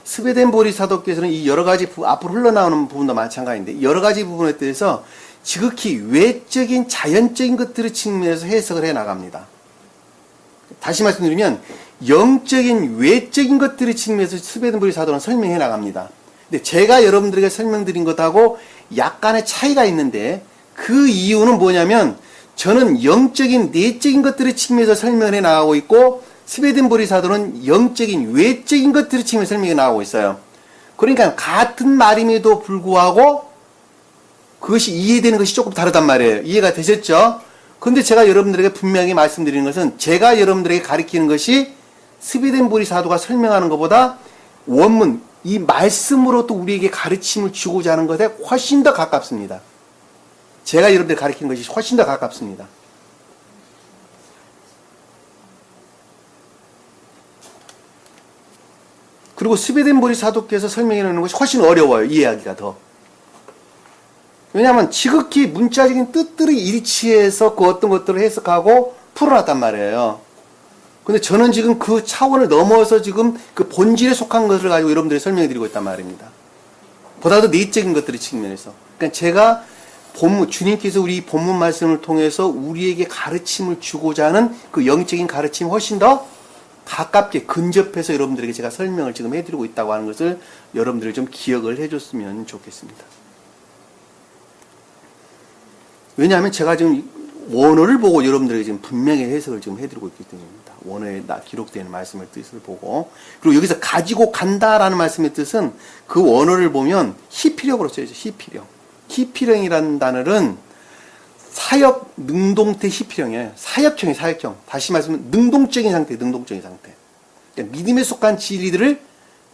스베덴 보리사도께서는 이 여러 가지 앞으로 흘러나오는 부분도 마찬가지인데 여러 가지 부분에 대해서 지극히 외적인 자연적인 것들의 측면에서 해석을 해 나갑니다. 다시 말씀드리면 영적인 외적인 것들의 측면에서 스베덴 보리사도는 설명해 나갑니다. 근데 제가 여러분들에게 설명드린 것하고 약간의 차이가 있는데 그 이유는 뭐냐면 저는 영적인 내적인 것들의 측면에서 설명을 해 나가고 있고 스베덴 보리사도는 영적인 외적인 것들의 측면에서 설명해 나가고 있어요. 그러니까 같은 말임에도 불구하고 그것이 이해되는 것이 조금 다르단 말이에요. 이해가 되셨죠? 근데 제가 여러분들에게 분명히 말씀드리는 것은 제가 여러분들에게 가르치는 것이 스베덴 보리사도가 설명하는 것보다 원문, 이 말씀으로 또 우리에게 가르침을 주고자 하는 것에 훨씬 더 가깝습니다. 제가 여러분들 가르치는 것이 훨씬 더 가깝습니다. 그리고 스베덴 보리사도께서 설명해 놓는 것이 훨씬 어려워요. 이해하기가 더. 왜냐하면 지극히 문자적인 뜻들을 일치해서 그 어떤 것들을 해석하고 풀어놨단 말이에요. 근데 저는 지금 그 차원을 넘어서 지금 그 본질에 속한 것을 가지고 여러분들이 설명해 드리고 있단 말입니다. 보다도 내적인 것들의 측면에서. 그러니까 제가 주님께서 우리 본문 말씀을 통해서 우리에게 가르침을 주고자 하는 그 영적인 가르침이 훨씬 더 가깝게 근접해서 여러분들에게 제가 설명을 지금 해드리고 있다고 하는 것을 여러분들이 좀 기억을 해줬으면 좋겠습니다. 왜냐하면 제가 지금 원어를 보고 여러분들에게 지금 분명히 해석을 지금 해드리고 있기 때문입니다. 원어에 기록되는 말씀의 뜻을 보고. 그리고 여기서 가지고 간다라는 말씀의 뜻은 그 원어를 보면 히피력으로 써야죠. 히피력. 히피령이라는 단어는 사역 능동태 히피령이에요. 사역형이 사역형. 다시 말하면 능동적인 상태, 능동적인 상태. 그러니까 믿음에 속한 진리들을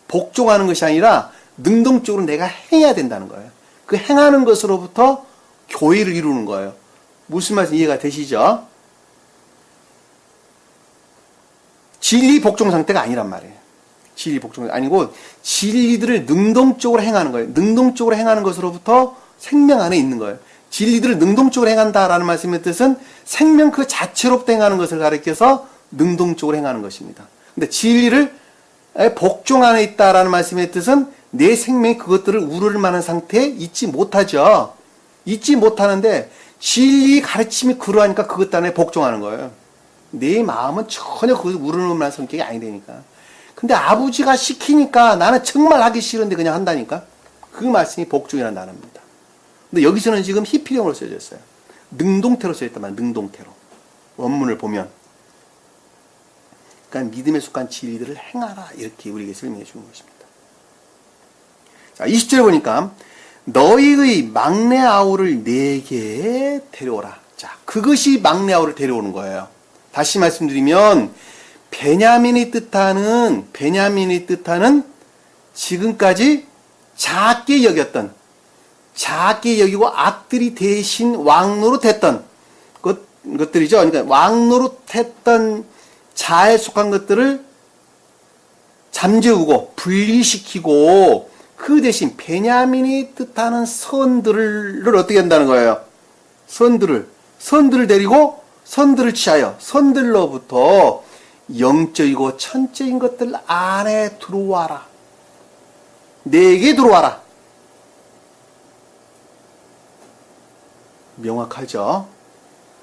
복종하는 것이 아니라 능동적으로 내가 행해야 된다는 거예요. 그 행하는 것으로부터 교회를 이루는 거예요. 무슨 말씀 이해가 되시죠? 진리 복종 상태가 아니란 말이에요. 진리 복종 아니고 진리들을 능동적으로 행하는 거예요. 능동적으로 행하는 것으로부터 생명 안에 있는 거예요. 진리들을 능동적으로 행한다라는 말씀의 뜻은 생명 그 자체로부터 행하는 것을 가리켜서 능동적으로 행하는 것입니다. 근데 진리를 복종 안에 있다라는 말씀의 뜻은 내 생명이 그것들을 우를 만한 상태에 있지 못하죠. 있지 못하는데 진리 가르침이 그러하니까 그것 안에 복종하는 거예요. 내 마음은 전혀 그것을 우르는 만한 성격이 아니되니까. 근데 아버지가 시키니까 나는 정말 하기 싫은데 그냥 한다니까. 그 말씀이 복종이라는 단어입니다. 근데 여기서는 지금 히피령으로 써졌어요. 능동태로 써있단 말이에요. 능동태로. 원문을 보면. 그러니까 믿음에 속한 진리들을 행하라. 이렇게 우리에게 설명해 주는 것입니다. 자, 20절에 보니까 너희의 막내 아우를 내게 데려오라. 자, 그것이 막내 아우를 데려오는 거예요. 다시 말씀드리면 베냐민이 뜻하는 지금까지 작게 여겼던, 작게 여기고 악들이 대신 왕노릇했던 것들이죠. 그러니까 왕노릇했던 자에 속한 것들을 잠재우고 분리시키고 그 대신 베냐민이 뜻하는 선들을 어떻게 한다는 거예요? 선들을 데리고 선들을 취하여 선들로부터 영적이고 천적인 것들 안에 들어와라. 내게 들어와라. 명확하죠?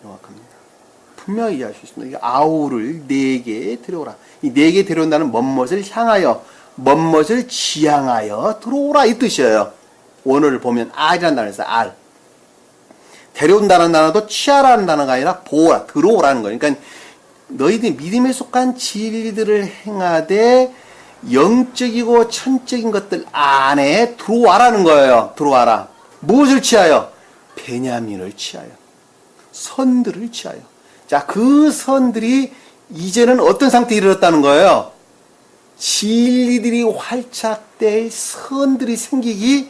명확합니다. 분명히 이해할 수 있습니다. 아우를 내게 데려오라. 이 내게 데려온다는 멋을 향하여, 멋을 지향하여 들어오라 이 뜻이에요. 원어를 보면 R이라는 단어에서 R. 데려온다는 단어도 취하라는 단어가 아니라 보오라, 들어오라는 거예요. 그러니까 너희들이 믿음에 속한 진리들을 행하되 영적이고 천적인 것들 안에 들어와라는 거예요. 들어와라. 무엇을 취하여? 베냐민을 취하여. 선들을 취하여. 자, 그 선들이 이제는 어떤 상태에 이르렀다는 거예요? 진리들이 활착될 선들이 생기기에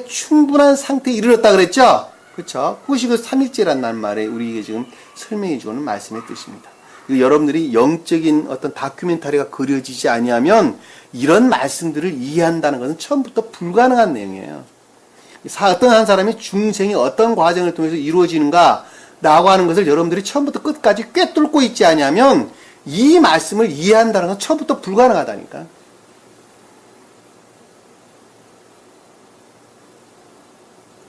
충분한 상태에 이르렀다 그랬죠? 그렇죠? 그것이 그 삼일째라는 말에 우리에게 지금 설명해 주는 말씀의 뜻입니다. 여러분들이 영적인 어떤 다큐멘터리가 그려지지 아니하면 이런 말씀들을 이해한다는 것은 처음부터 불가능한 내용이에요. 어떤 한 사람이 중생이 어떤 과정을 통해서 이루어지는가 라고 하는 것을 여러분들이 처음부터 끝까지 꿰뚫고 있지 아니하면 이 말씀을 이해한다는 건 처음부터 불가능하다니까.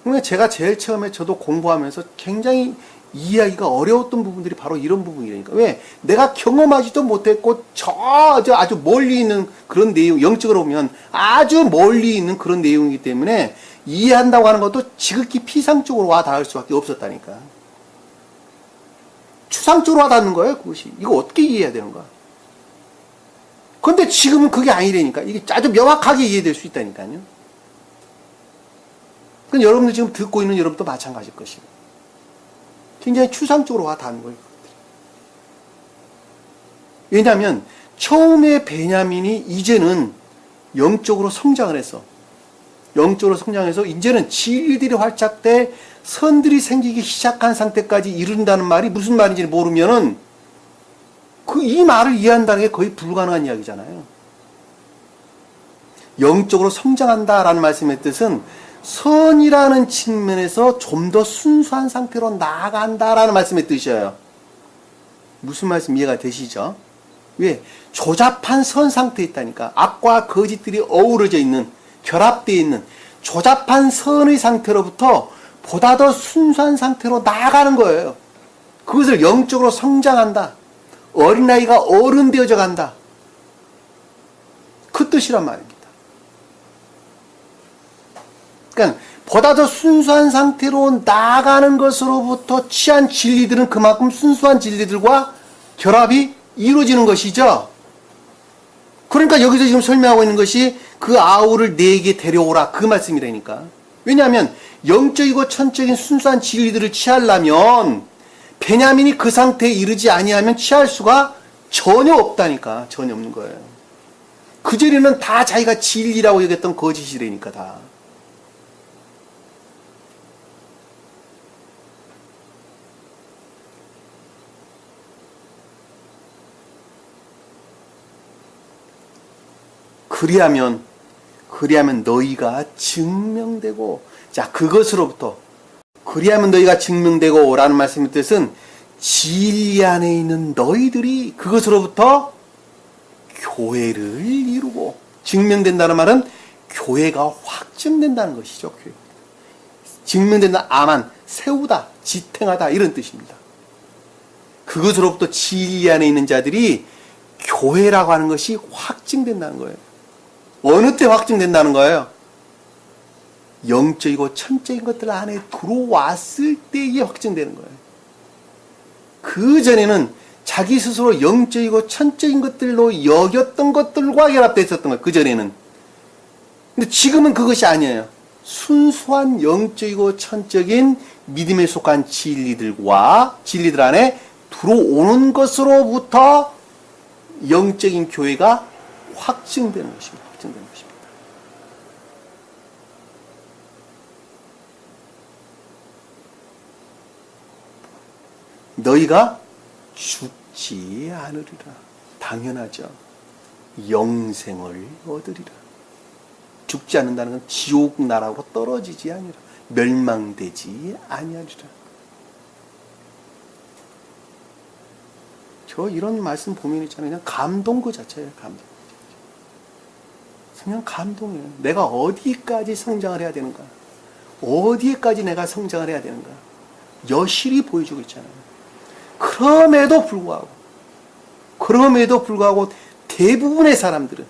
그러니까 제가 제일 처음에 저도 공부하면서 굉장히 이해하기가 어려웠던 부분들이 바로 이런 부분이라니까. 왜? 내가 경험하지도 못했고 아주 멀리 있는 그런 내용, 영적으로 보면 아주 멀리 있는 그런 내용이기 때문에 이해한다고 하는 것도 지극히 피상적으로 와 닿을 수밖에 없었다니까. 추상적으로 와 닿는 거예요, 그것이. 이거 어떻게 이해해야 되는 거야? 근데 지금은 그게 아니라니까. 이게 아주 명확하게 이해될 수 있다니까요. 그건 여러분들 지금 듣고 있는 여러분도 마찬가지일 것이고. 굉장히 추상적으로 와 닿는 거예요. 왜냐하면 처음에 베냐민이 이제는 영적으로 성장을 해서 이제는 진리들이 활착돼 선들이 생기기 시작한 상태까지 이른다는 말이 무슨 말인지 모르면은 이 말을 이해한다는 게 거의 불가능한 이야기잖아요. 영적으로 성장한다라는 말씀의 뜻은 선이라는 측면에서 좀 더 순수한 상태로 나아간다라는 말씀의 뜻이에요. 무슨 말씀 이해가 되시죠? 왜? 조잡한 선 상태에 있다니까. 악과 거짓들이 어우러져 있는, 결합되어 있는 조잡한 선의 상태로부터 보다 더 순수한 상태로 나아가는 거예요. 그것을 영적으로 성장한다. 어린아이가 어른 되어져 간다. 그 뜻이란 말입니다. 그러니까 보다 더 순수한 상태로 나아가는 것으로부터 취한 진리들은 그만큼 순수한 진리들과 결합이 이루어지는 것이죠. 그러니까 여기서 지금 설명하고 있는 것이 그 아우를 내게 데려오라 그 말씀이라니까. 왜냐하면 영적이고 천적인 순수한 진리들을 취하려면 베냐민이 그 상태에 이르지 아니하면 취할 수가 전혀 없다니까. 전혀 없는 거예요. 그전에는 다 자기가 진리라고 여겼던 거짓이라니까 다. 그리하면 너희가 증명되고, 자, 그것으로부터, 그리하면 너희가 증명되고 라는 말씀의 뜻은 진리 안에 있는 너희들이 그것으로부터 교회를 이루고, 증명된다는 말은 교회가 확증된다는 것이죠. 교회. 증명된다, 아만, 세우다, 지탱하다 이런 뜻입니다. 그것으로부터 진리 안에 있는 자들이 교회라고 하는 것이 확증된다는 거예요. 어느 때 확증된다는 거예요? 영적이고 천적인 것들 안에 들어왔을 때에 확증되는 거예요. 그 전에는 자기 스스로 영적이고 천적인 것들로 여겼던 것들과 결합되어 있었던 거예요. 그 전에는. 근데 지금은 그것이 아니에요. 순수한 영적이고 천적인 믿음에 속한 진리들 안에 들어오는 것으로부터 영적인 교회가 확증되는 것입니다. 확증되는 것입니다. 너희가 죽지 않으리라. 당연하죠. 영생을 얻으리라. 죽지 않는다는 건 지옥 나라로 떨어지지 아니라 멸망되지 아니하리라. 저 이런 말씀 보면 있잖아요. 그냥 감동 그 자체예요. 감동. 그냥 감동이에요. 내가 어디까지 성장을 해야 되는가? 어디에까지 내가 성장을 해야 되는가? 여실히 보여주고 있잖아요. 그럼에도 불구하고 대부분의 사람들은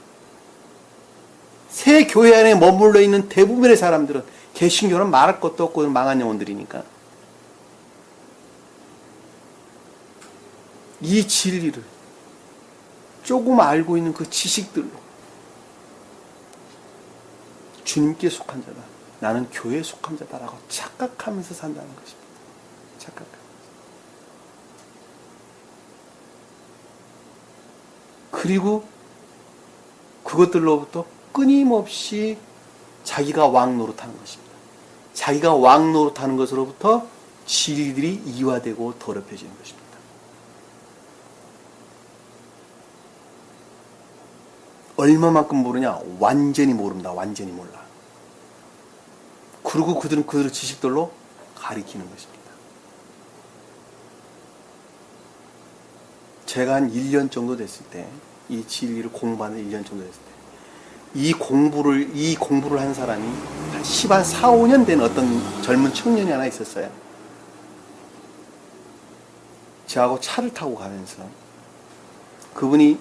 새 교회 안에 머물러 있는 대부분의 사람들은 개신교는 말할 것도 없고 망한 영혼들이니까 이 진리를 조금 알고 있는 그 지식들로 주님께 속한 자다. 나는 교회에 속한 자다라고 착각하면서 산다는 것입니다. 착각하면서. 그리고 그것들로부터 끊임없이 자기가 왕 노릇하는 것입니다. 자기가 왕 노릇하는 것으로부터 진리들이 이화되고 더럽혀지는 것입니다. 얼마만큼 모르냐? 완전히 모릅니다. 완전히 몰라. 그리고 그들은 그들의 지식들로 가리키는 것입니다. 제가 한 1년 정도 됐을 때, 이 진리를 공부하는 1년 정도 됐을 때, 이 공부를 한 사람이 한 4, 5년 된 어떤 젊은 청년이 하나 있었어요. 저하고 차를 타고 가면서 그분이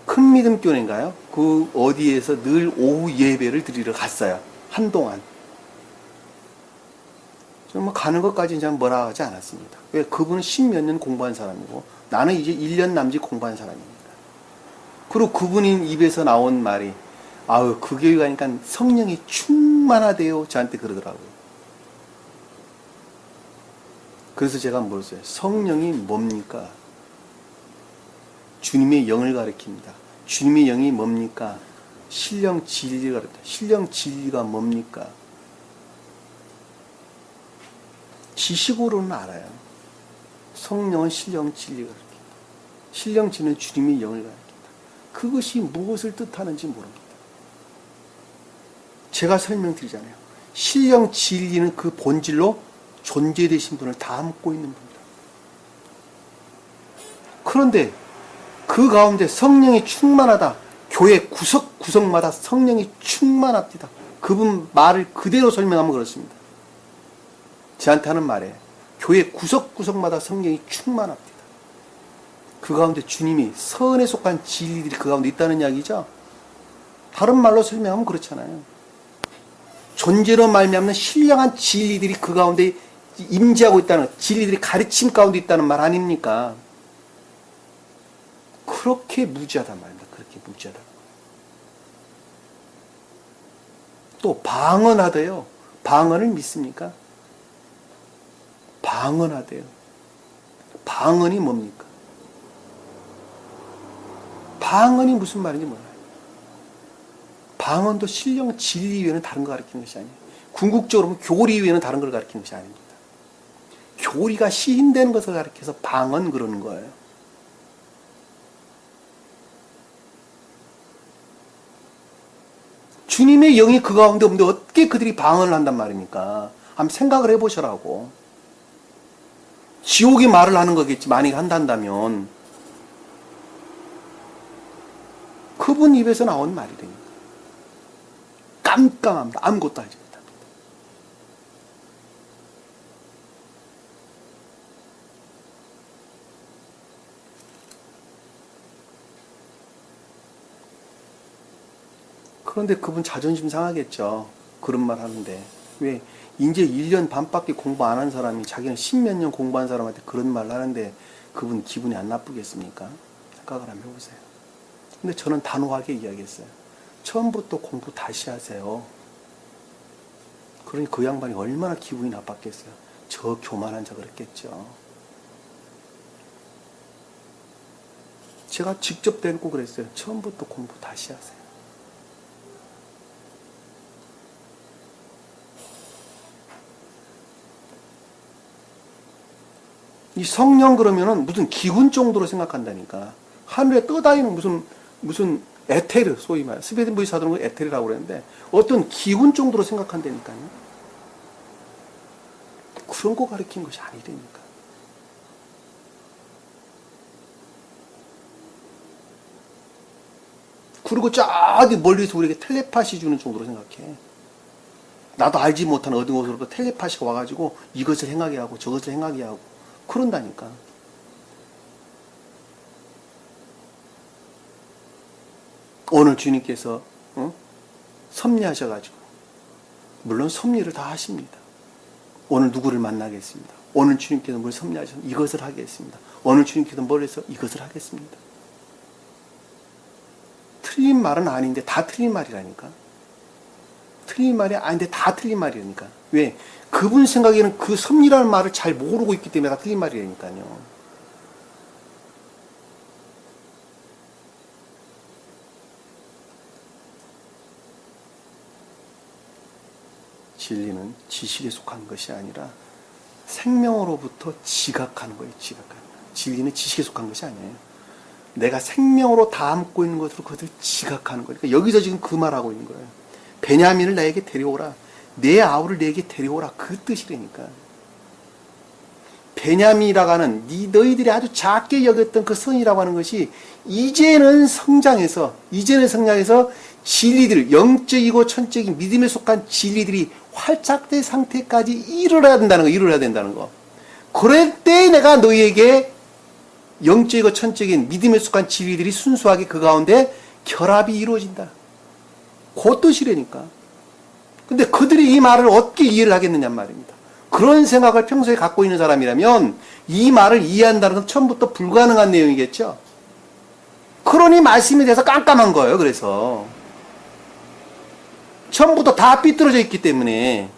큰 믿음 교회인가요? 그 어디에서 늘 오후 예배를 드리러 갔어요. 한동안. 저는 가는 것까지는 잘 뭐라 하지 않았습니다. 왜? 그분은 10몇 년 공부한 사람이고 나는 이제 1년 남짓 공부한 사람입니다. 그리고 그분인 입에서 나온 말이 그 교회 가니까 성령이 충만하대요. 저한테 그러더라고요. 그래서 제가 물었어요. 성령이 뭡니까? 주님의 영을 가리킵니다. 주님의 영이 뭡니까? 신령 진리가 가리킵니다. 신령 진리가 뭡니까? 지식으로는 알아요. 성령은 신령 진리가 가리킵니다. 신령 진리는 주님의 영을 가리킵니다. 그것이 무엇을 뜻하는지 모릅니다. 제가 설명드리잖아요. 신령 진리는 그 본질로 존재되신 분을 담고 있는 분이다. 그런데 그 가운데 성령이 충만하다. 교회 구석구석마다 성령이 충만합니다. 그분 말을 그대로 설명하면 그렇습니다. 저한테 하는 말에 교회 구석구석마다 성령이 충만합니다. 그 가운데 주님이 선에 속한 진리들이 그 가운데 있다는 이야기죠. 다른 말로 설명하면 그렇잖아요. 존재로 말미암는 신령한 진리들이 그 가운데 임재하고 있다는, 진리들이 가르침 가운데 있다는 말 아닙니까? 그렇게 무지하단 말입니다. 그렇게 무지하다. 또 방언하대요. 방언을 믿습니까? 방언하대요. 방언이 뭡니까? 방언이 무슨 말인지 몰라요. 방언도 신령 진리 외에는 다른 거 가르치는 것이 아니에요. 궁극적으로 보면 교리 외에는 다른 걸 가르치는 것이 아닙니다. 교리가 시인되는 것을 가르쳐서 방언 그러는 거예요. 주님의 영이 그 가운데 없는데 어떻게 그들이 방언을 한단 말입니까? 한번 생각을 해보시라고. 지옥이 말을 하는 거겠지. 만약에 한다면 그분 입에서 나온 말이랍니다. 깜깜합니다. 아무것도 알지 못합니다. 그런데 그분 자존심 상하겠죠. 그런 말 하는데. 왜? 이제 1년 반밖에 공부 안 한 사람이 자기는 10몇 년 공부한 사람한테 그런 말을 하는데 그분 기분이 안 나쁘겠습니까? 생각을 한번 해보세요. 근데 저는 단호하게 이야기했어요. 처음부터 공부 다시 하세요. 그러니 그 양반이 얼마나 기분이 나빴겠어요. 저 교만한 자 그랬겠죠. 제가 직접 데리고 그랬어요. 처음부터 공부 다시 하세요. 이 성령 그러면은 무슨 기군 정도로 생각한다니까. 하늘에 떠다니는 무슨 에테르, 소위 말해. 스웨덴부의 사도는 에테르라고 그러는데 어떤 기군 정도로 생각한다니까요. 그런 거 가르친 것이 아니라니까. 그리고 저기 멀리서 우리에게 텔레파시 주는 정도로 생각해. 나도 알지 못한 어떤 곳으로부터 텔레파시가 와가지고 이것을 행하게 하고 저것을 행하게 하고 그런다니까. 오늘 주님께서 섭리하셔가지고 물론 섭리를 다 하십니다. 오늘 누구를 만나겠습니다. 오늘 주님께서 뭘 섭리하셔서 이것을 하겠습니다. 오늘 주님께서 뭘 해서 이것을 하겠습니다. 틀린 말은 아닌데 다 틀린 말이라니까. 틀린 말이 아닌데 다 틀린 말이라니까. 왜? 그분 생각에는 그 섭리라는 말을 잘 모르고 있기 때문에 다 틀린 말이라니까요. 진리는 지식에 속한 것이 아니라 생명으로부터 지각하는 거예요. 지각하는 거예요. 진리는 지식에 속한 것이 아니에요. 내가 생명으로 담고 있는 것으로 그것을 지각하는 거예요. 그러니까 여기서 지금 그 말하고 있는 거예요. 베냐민을 나에게 데려오라. 내 아우를 내게 데려오라. 그 뜻이라니까. 베냐민이라고 하는 너희들이 아주 작게 여겼던 그 선이라고 하는 것이 이제는 성장해서 진리들, 영적이고 천적인 믿음에 속한 진리들이 활착된 상태까지 이르러야 된다는 거. 그럴 때 내가 너희에게 영적이고 천적인 믿음에 속한 진리들이 순수하게 그 가운데 결합이 이루어진다. 그 뜻이라니까. 근데 그들이 이 말을 어떻게 이해를 하겠느냐 말입니다. 그런 생각을 평소에 갖고 있는 사람이라면 이 말을 이해한다는 건 처음부터 불가능한 내용이겠죠. 그러니 말씀에 대해서 깜깜한 거예요. 그래서 처음부터 다 삐뚤어져 있기 때문에.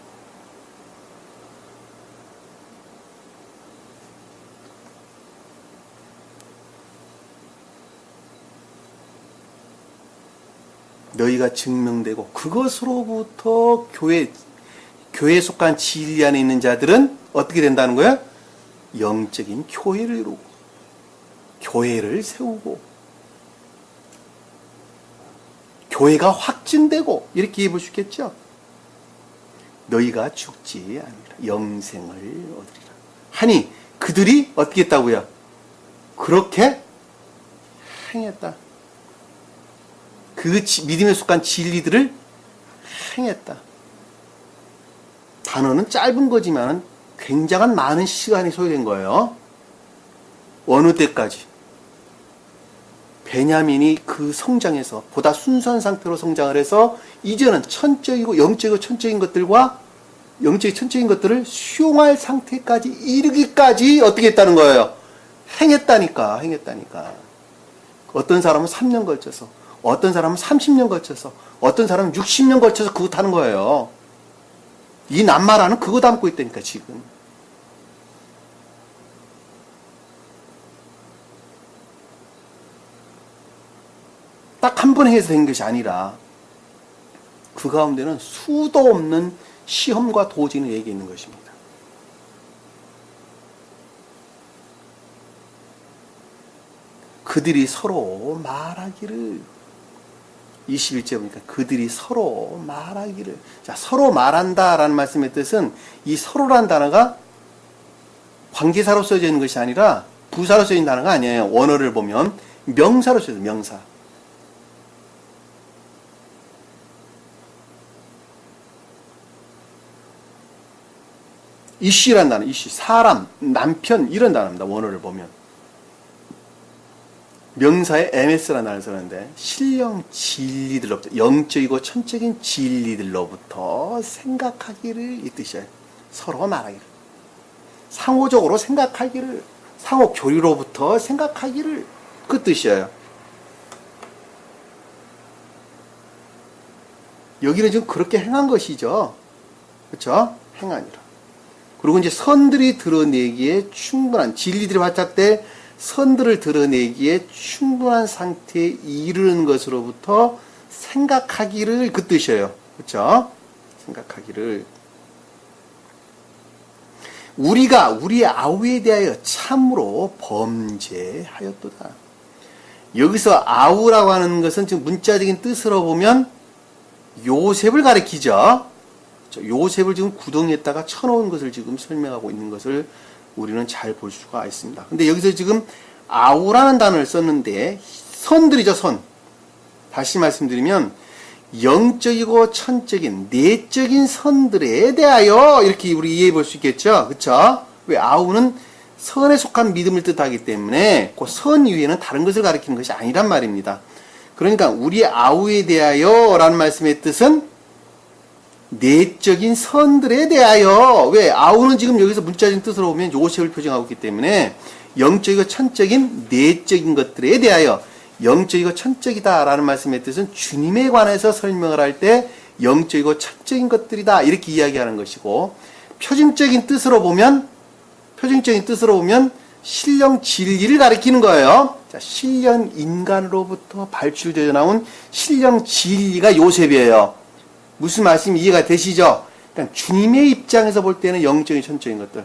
너희가 증명되고 그것으로부터 교회에 속한 진리 안에 있는 자들은 어떻게 된다는 거야? 영적인 교회를 이루고 교회를 세우고 교회가 확증되고 이렇게 해볼 수 있겠죠? 너희가 죽지 아니라 영생을 얻으리라 하니 그들이 어떻게 했다고요? 그렇게 행했다. 그 믿음에 속한 진리들을 행했다. 단어는 짧은 거지만 굉장한 많은 시간이 소요된 거예요. 어느 때까지? 베냐민이 그 성장에서 보다 순수한 상태로 성장을 해서 이제는 천적이고 영적이고 천적인 것들과 영적이 천적인 것들을 수용할 상태까지 이르기까지 어떻게 했다는 거예요? 행했다니까. 어떤 사람은 3년 걸쳐서, 어떤 사람은 30년 걸쳐서, 어떤 사람은 60년 걸쳐서 그거 타는 거예요. 이 낱말하는 그거 담고 있다니까 지금. 딱 한 번 해서 된 것이 아니라 그 가운데는 수도 없는 시험과 도전이 얘기 있는 것입니다. 그들이 서로 말하기를 21절 보니까 그들이 서로 말하기를. 자, 서로 말한다라는 말씀의 뜻은 이 서로라는 단어가 관계사로 써져 있는 것이 아니라 부사로 써져 있는 단어가 아니에요. 원어를 보면 명사로 써져 있어요. 명사. 이씨라는 단어, 이씨, 사람, 남편 이런 단어입니다. 원어를 보면. 명사에 MS라는 단어를 쓰는데 신령 진리들로부터 영적이고 천적인 진리들로부터 생각하기를 이 뜻이에요. 서로 말하기를. 상호적으로 생각하기를. 상호 교류로부터 생각하기를. 그 뜻이에요. 여기는 지금 그렇게 행한 것이죠. 그렇죠? 행하니라. 그리고 이제 선들이 드러내기에 충분한, 진리들이 활착돼 선들을 드러내기에 충분한 상태에 이르는 것으로부터 생각하기를, 그 뜻이에요. 그렇죠? 생각하기를. 우리가 우리의 아우에 대하여 참으로 범죄하였도다. 여기서 아우라고 하는 것은 지금 문자적인 뜻으로 보면 요셉을 가리키죠. 요셉을 지금 구덩이에다가 쳐놓은 것을 지금 설명하고 있는 것을 우리는 잘 볼 수가 있습니다. 근데 여기서 지금 아우라는 단어를 썼는데 선들이죠, 선. 다시 말씀드리면 영적이고 천적인 내적인 선들에 대하여 이렇게 우리 이해해 볼 수 있겠죠. 그렇죠? 왜 아우는 선에 속한 믿음을 뜻하기 때문에 그 선 위에는 다른 것을 가리키는 것이 아니란 말입니다. 그러니까 우리의 아우에 대하여 라는 말씀의 뜻은 내적인 선들에 대하여, 왜 아우는 지금 여기서 문자적인 뜻으로 보면 요셉을 표정하고 있기 때문에 영적이고 천적인 내적인 것들에 대하여, 영적이고 천적이다 라는 말씀의 뜻은 주님에 관해서 설명을 할 때 영적이고 천적인 것들이다 이렇게 이야기하는 것이고, 표준적인 뜻으로 보면 신령 진리를 가리키는 거예요. 자, 신령 인간으로부터 발출되어 나온 신령 진리가 요셉이에요. 무슨 말씀 이해가 되시죠? 그러니까 주님의 입장에서 볼 때는 영적인 천적인 것들,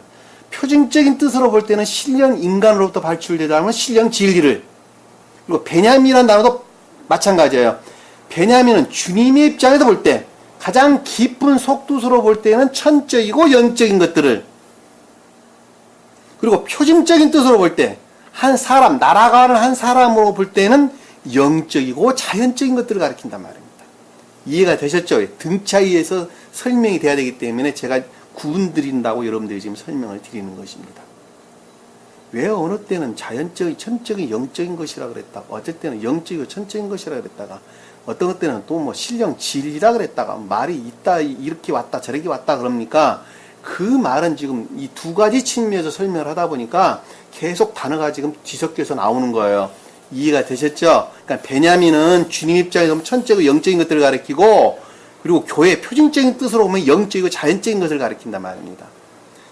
표준적인 뜻으로 볼 때는 신령 인간으로부터 발출되어 나온 신령 진리를, 그리고 베냐민이라는 단어도 마찬가지예요. 베냐민은 주님의 입장에서 볼 때 가장 깊은 속뜻으로 볼 때는 천적이고 영적인 것들을, 그리고 표준적인 뜻으로 볼 때 한 사람, 날아가는 한 사람으로 볼 때는 영적이고 자연적인 것들을 가리킨단 말입니다. 이해가 되셨죠? 등차이에서 설명이 돼야 되기 때문에 제가 구분드린다고 여러분들이 지금 설명을 드리는 것입니다. 왜 어느 때는 자연적인, 천적인, 영적인 것이라 그랬다가, 어쩔 때는 영적이고 천적인 것이라 그랬다가, 어떤 때는 또 뭐 신령 진리라 그랬다가, 말이 있다, 이렇게 왔다, 저렇게 왔다 그럽니까? 그 말은 지금 이 두 가지 측면에서 설명을 하다 보니까 계속 단어가 지금 뒤섞여서 나오는 거예요. 이해가 되셨죠? 그러니까 베냐민은 주님 입장에서 천적이고 영적인 것들을 가리키고, 그리고 교회 표준적인 뜻으로 보면 영적이고 자연적인 것을 가리킨단 말입니다.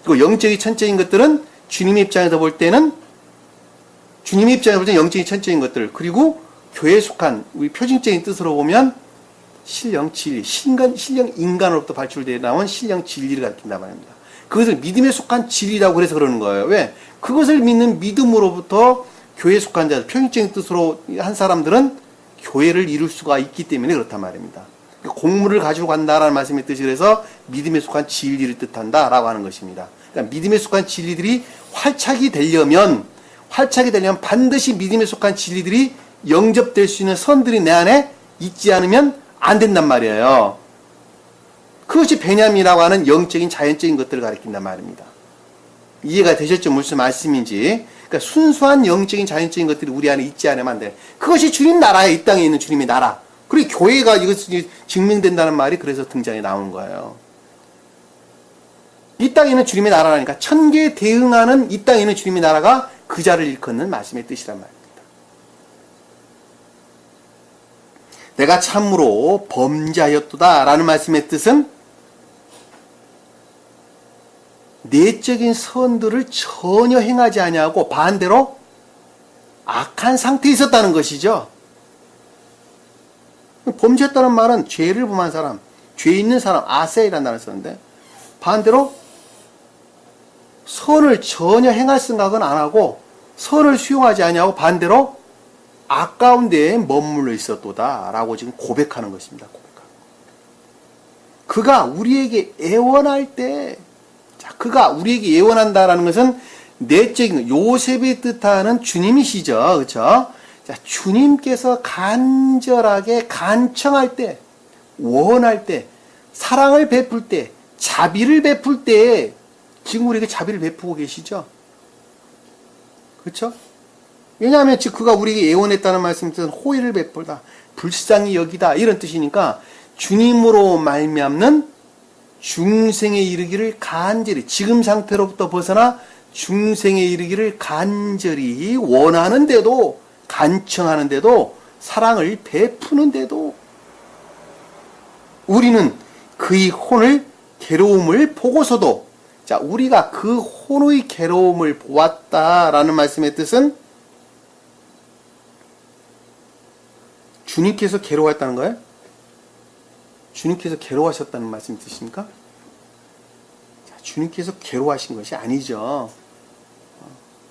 그리고 영적이고 천적인 것들은 주님의 입장에서 볼 때는 영적인 천적인 것들, 그리고 교회에 속한 우리 표준적인 뜻으로 보면 신령 진리, 신령 인간으로부터 발출되어 나온 신령 진리를 가리킨단 말입니다. 그것을 믿음에 속한 진리라고 그래서 그러는 거예요. 왜? 그것을 믿는 믿음으로부터 교회에 속한 자들, 표준적인 뜻으로 한 사람들은 교회를 이룰 수가 있기 때문에 그렇단 말입니다. 공물을 가지고 간다라는 말씀의 뜻이, 그래서 믿음에 속한 진리를 뜻한다라고 하는 것입니다. 그러니까 믿음에 속한 진리들이 활착이 되려면 반드시 믿음에 속한 진리들이 영접될 수 있는 선들이 내 안에 있지 않으면 안 된단 말이에요. 그것이 베냐민이라고 하는 영적인 자연적인 것들을 가리킨단 말입니다. 이해가 되셨죠? 무슨 말씀인지. 그러니까 순수한 영적인 자연적인 것들이 우리 안에 있지 않으면 안 돼. 그것이 주님 나라에, 이 땅에 있는 주님의 나라. 그리고 교회가 이것이 증명된다는 말이 그래서 등장해 나오는 거예요. 이 땅에 있는 주님의 나라라니까 천계에 대응하는 이 땅에 있는 주님의 나라가 그 자를 일컫는 말씀의 뜻이란 말입니다. 내가 참으로 범죄하였도다 라는 말씀의 뜻은 내적인 선들을 전혀 행하지 아니하고 반대로 악한 상태에 있었다는 것이죠. 범죄했다는 말은 죄를 범한 사람, 죄 있는 사람, 아세이라는 단어를 썼는데, 반대로 선을 전혀 행할 생각은 안 하고 선을 수용하지 아니하고 반대로 악 가운데에 머물러 있었도다 라고 지금 고백하는 것입니다. 그가 우리에게 애원할 때, 그가 우리에게 애원한다라는 것은 내적인 요셉이 뜻하는 주님이시죠. 그렇죠? 자, 주님께서 간절하게 간청할 때, 원할 때, 사랑을 베풀 때, 자비를 베풀 때 지금 우리에게 자비를 베푸고 계시죠. 그렇죠? 왜냐하면 즉 그가 우리에게 애원했다는 말씀은 호의를 베풀다, 불쌍히 여기다 이런 뜻이니까 주님으로 말미암는 중생에 이르기를 간절히, 지금 상태로부터 벗어나 중생에 이르기를 간절히 원하는데도, 간청하는데도, 사랑을 베푸는데도 우리는 그의 혼을 괴로움을 보고서도, 자, 우리가 그 혼의 괴로움을 보았다라는 말씀의 뜻은 주님께서 괴로워했다는 거예요? 주님께서 괴로워하셨다는 말씀 뜻입니까? 자, 주님께서 괴로워하신 것이 아니죠.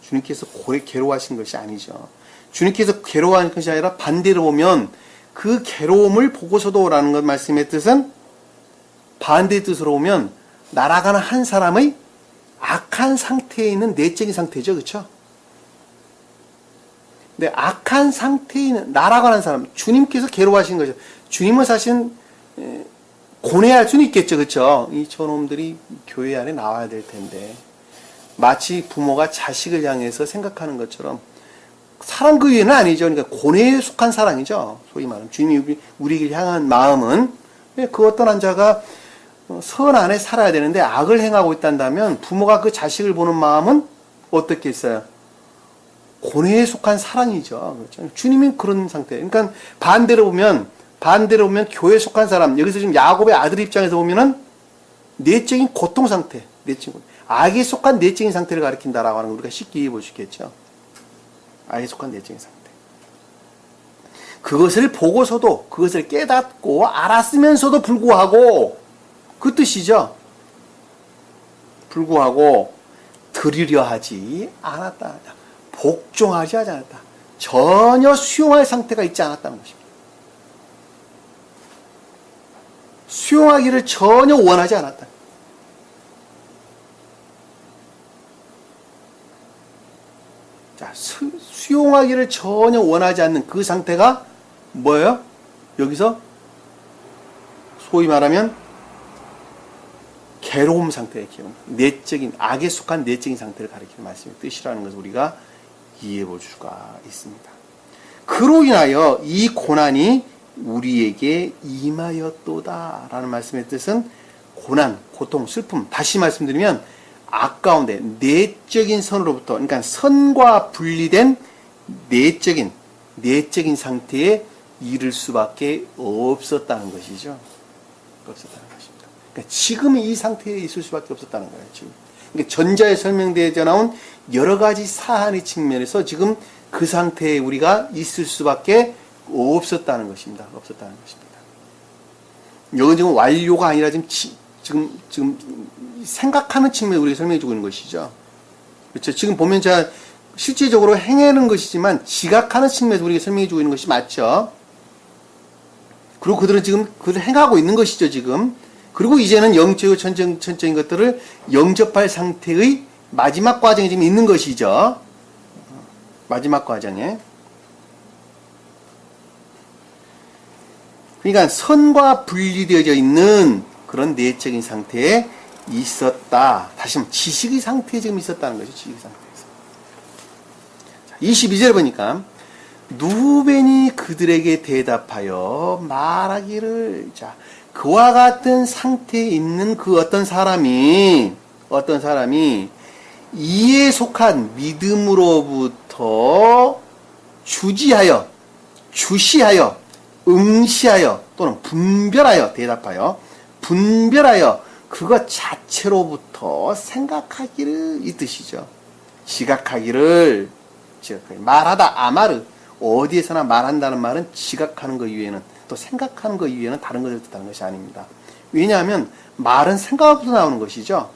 주님께서 괴로워하신 것이 아니죠. 주님께서 괴로워하는 것이 아니라 반대로 보면 그 괴로움을 보고서도 라는 것 말씀의 뜻은 반대의 뜻으로 보면 날아가는 한 사람의 악한 상태에 있는 내적인 상태죠. 그렇죠? 근데 악한 상태에 있는 날아가는 사람, 주님께서 괴로워하신 거죠. 주님은 사실 고뇌할 수는 있겠죠. 그렇죠? 이 저놈들이 교회 안에 나와야 될 텐데 마치 부모가 자식을 향해서 생각하는 것처럼 사랑 그 위에는 아니죠. 그러니까 고뇌에 속한 사랑이죠. 소위 말하면 주님이 우리를 향한 마음은 그 어떤 한 자가 선 안에 살아야 되는데 악을 행하고 있다면 부모가 그 자식을 보는 마음은 어떻게 있어요? 고뇌에 속한 사랑이죠. 그렇죠? 주님이 그런 상태. 그러니까 반대로 보면 교회에 속한 사람, 여기서 지금 야곱의 아들 입장에서 보면은 내적인 고통 상태, 악에 속한 내적인 상태를 가리킨다라고 하는 걸 우리가 쉽게 이해해 볼 수 있겠죠. 악에 속한 내적인 상태. 그것을 보고서도, 그것을 깨닫고 알았으면서도 불구하고, 그 뜻이죠. 불구하고 들으려 하지 않았다. 복종하지 않았다. 전혀 수용할 상태가 있지 않았다는 것입니다. 수용하기를 전혀 원하지 않았다. 자, 수용하기를 전혀 원하지 않는 그 상태가 뭐예요? 여기서 소위 말하면 괴로움 상태의 기운, 내적인 악에 속한 내적인 상태를 가리키는 말씀의 뜻이라는 것을 우리가 이해해 볼 수가 있습니다. 그로 인하여 이 고난이 우리에게 임하였도다라는 말씀의 뜻은 고난, 고통, 슬픔, 다시 말씀드리면 악 가운데 내적인 선으로부터, 그러니까 선과 분리된 내적인 상태에 이를 수밖에 없었다는 것이죠. 없었다는 것입니다. 그러니까 지금 이 상태에 있을 수밖에 없었다는 거예요. 지금. 그러니까 전자에 설명되어 나온 여러 가지 사안의 측면에서 지금 그 상태에 우리가 있을 수밖에 없었다는 것입니다. 없었다는 것입니다. 이건 지금 완료가 아니라 지금 생각하는 측면에 우리가 설명해 주고 있는 것이죠. 그렇죠. 지금 보면 제가 실제적으로 행하는 것이지만 지각하는 측면에서 우리가 설명해 주고 있는 것이 맞죠. 그리고 그들은 지금 그걸 행하고 있는 것이죠, 지금. 그리고 이제는 영적이고 천적인 것들을 영접할 상태의 마지막 과정에 지금 있는 것이죠. 마지막 과정에. 그러니까 선과 분리되어져 있는 그런 내적인 상태에 있었다. 다시 한번 지식의 상태에 지금 있었다는 거죠. 지식의 상태에서. 자, 22절 보니까 누벤이 그들에게 대답하여 말하기를, 자, 그와 같은 상태에 있는 그 어떤 사람이 이에 속한 믿음으로부터 주시하여 응시하여 또는 분별하여 그것 자체로부터 생각하기를, 이 뜻이죠. 지각하기를 말하다, 아마르, 어디에서나 말한다는 말은 지각하는 것 이외에는, 또 생각하는 것 이외에는 다른 것을 뜻하는 것이 아닙니다. 왜냐하면 말은 생각으로부터 나오는 것이죠.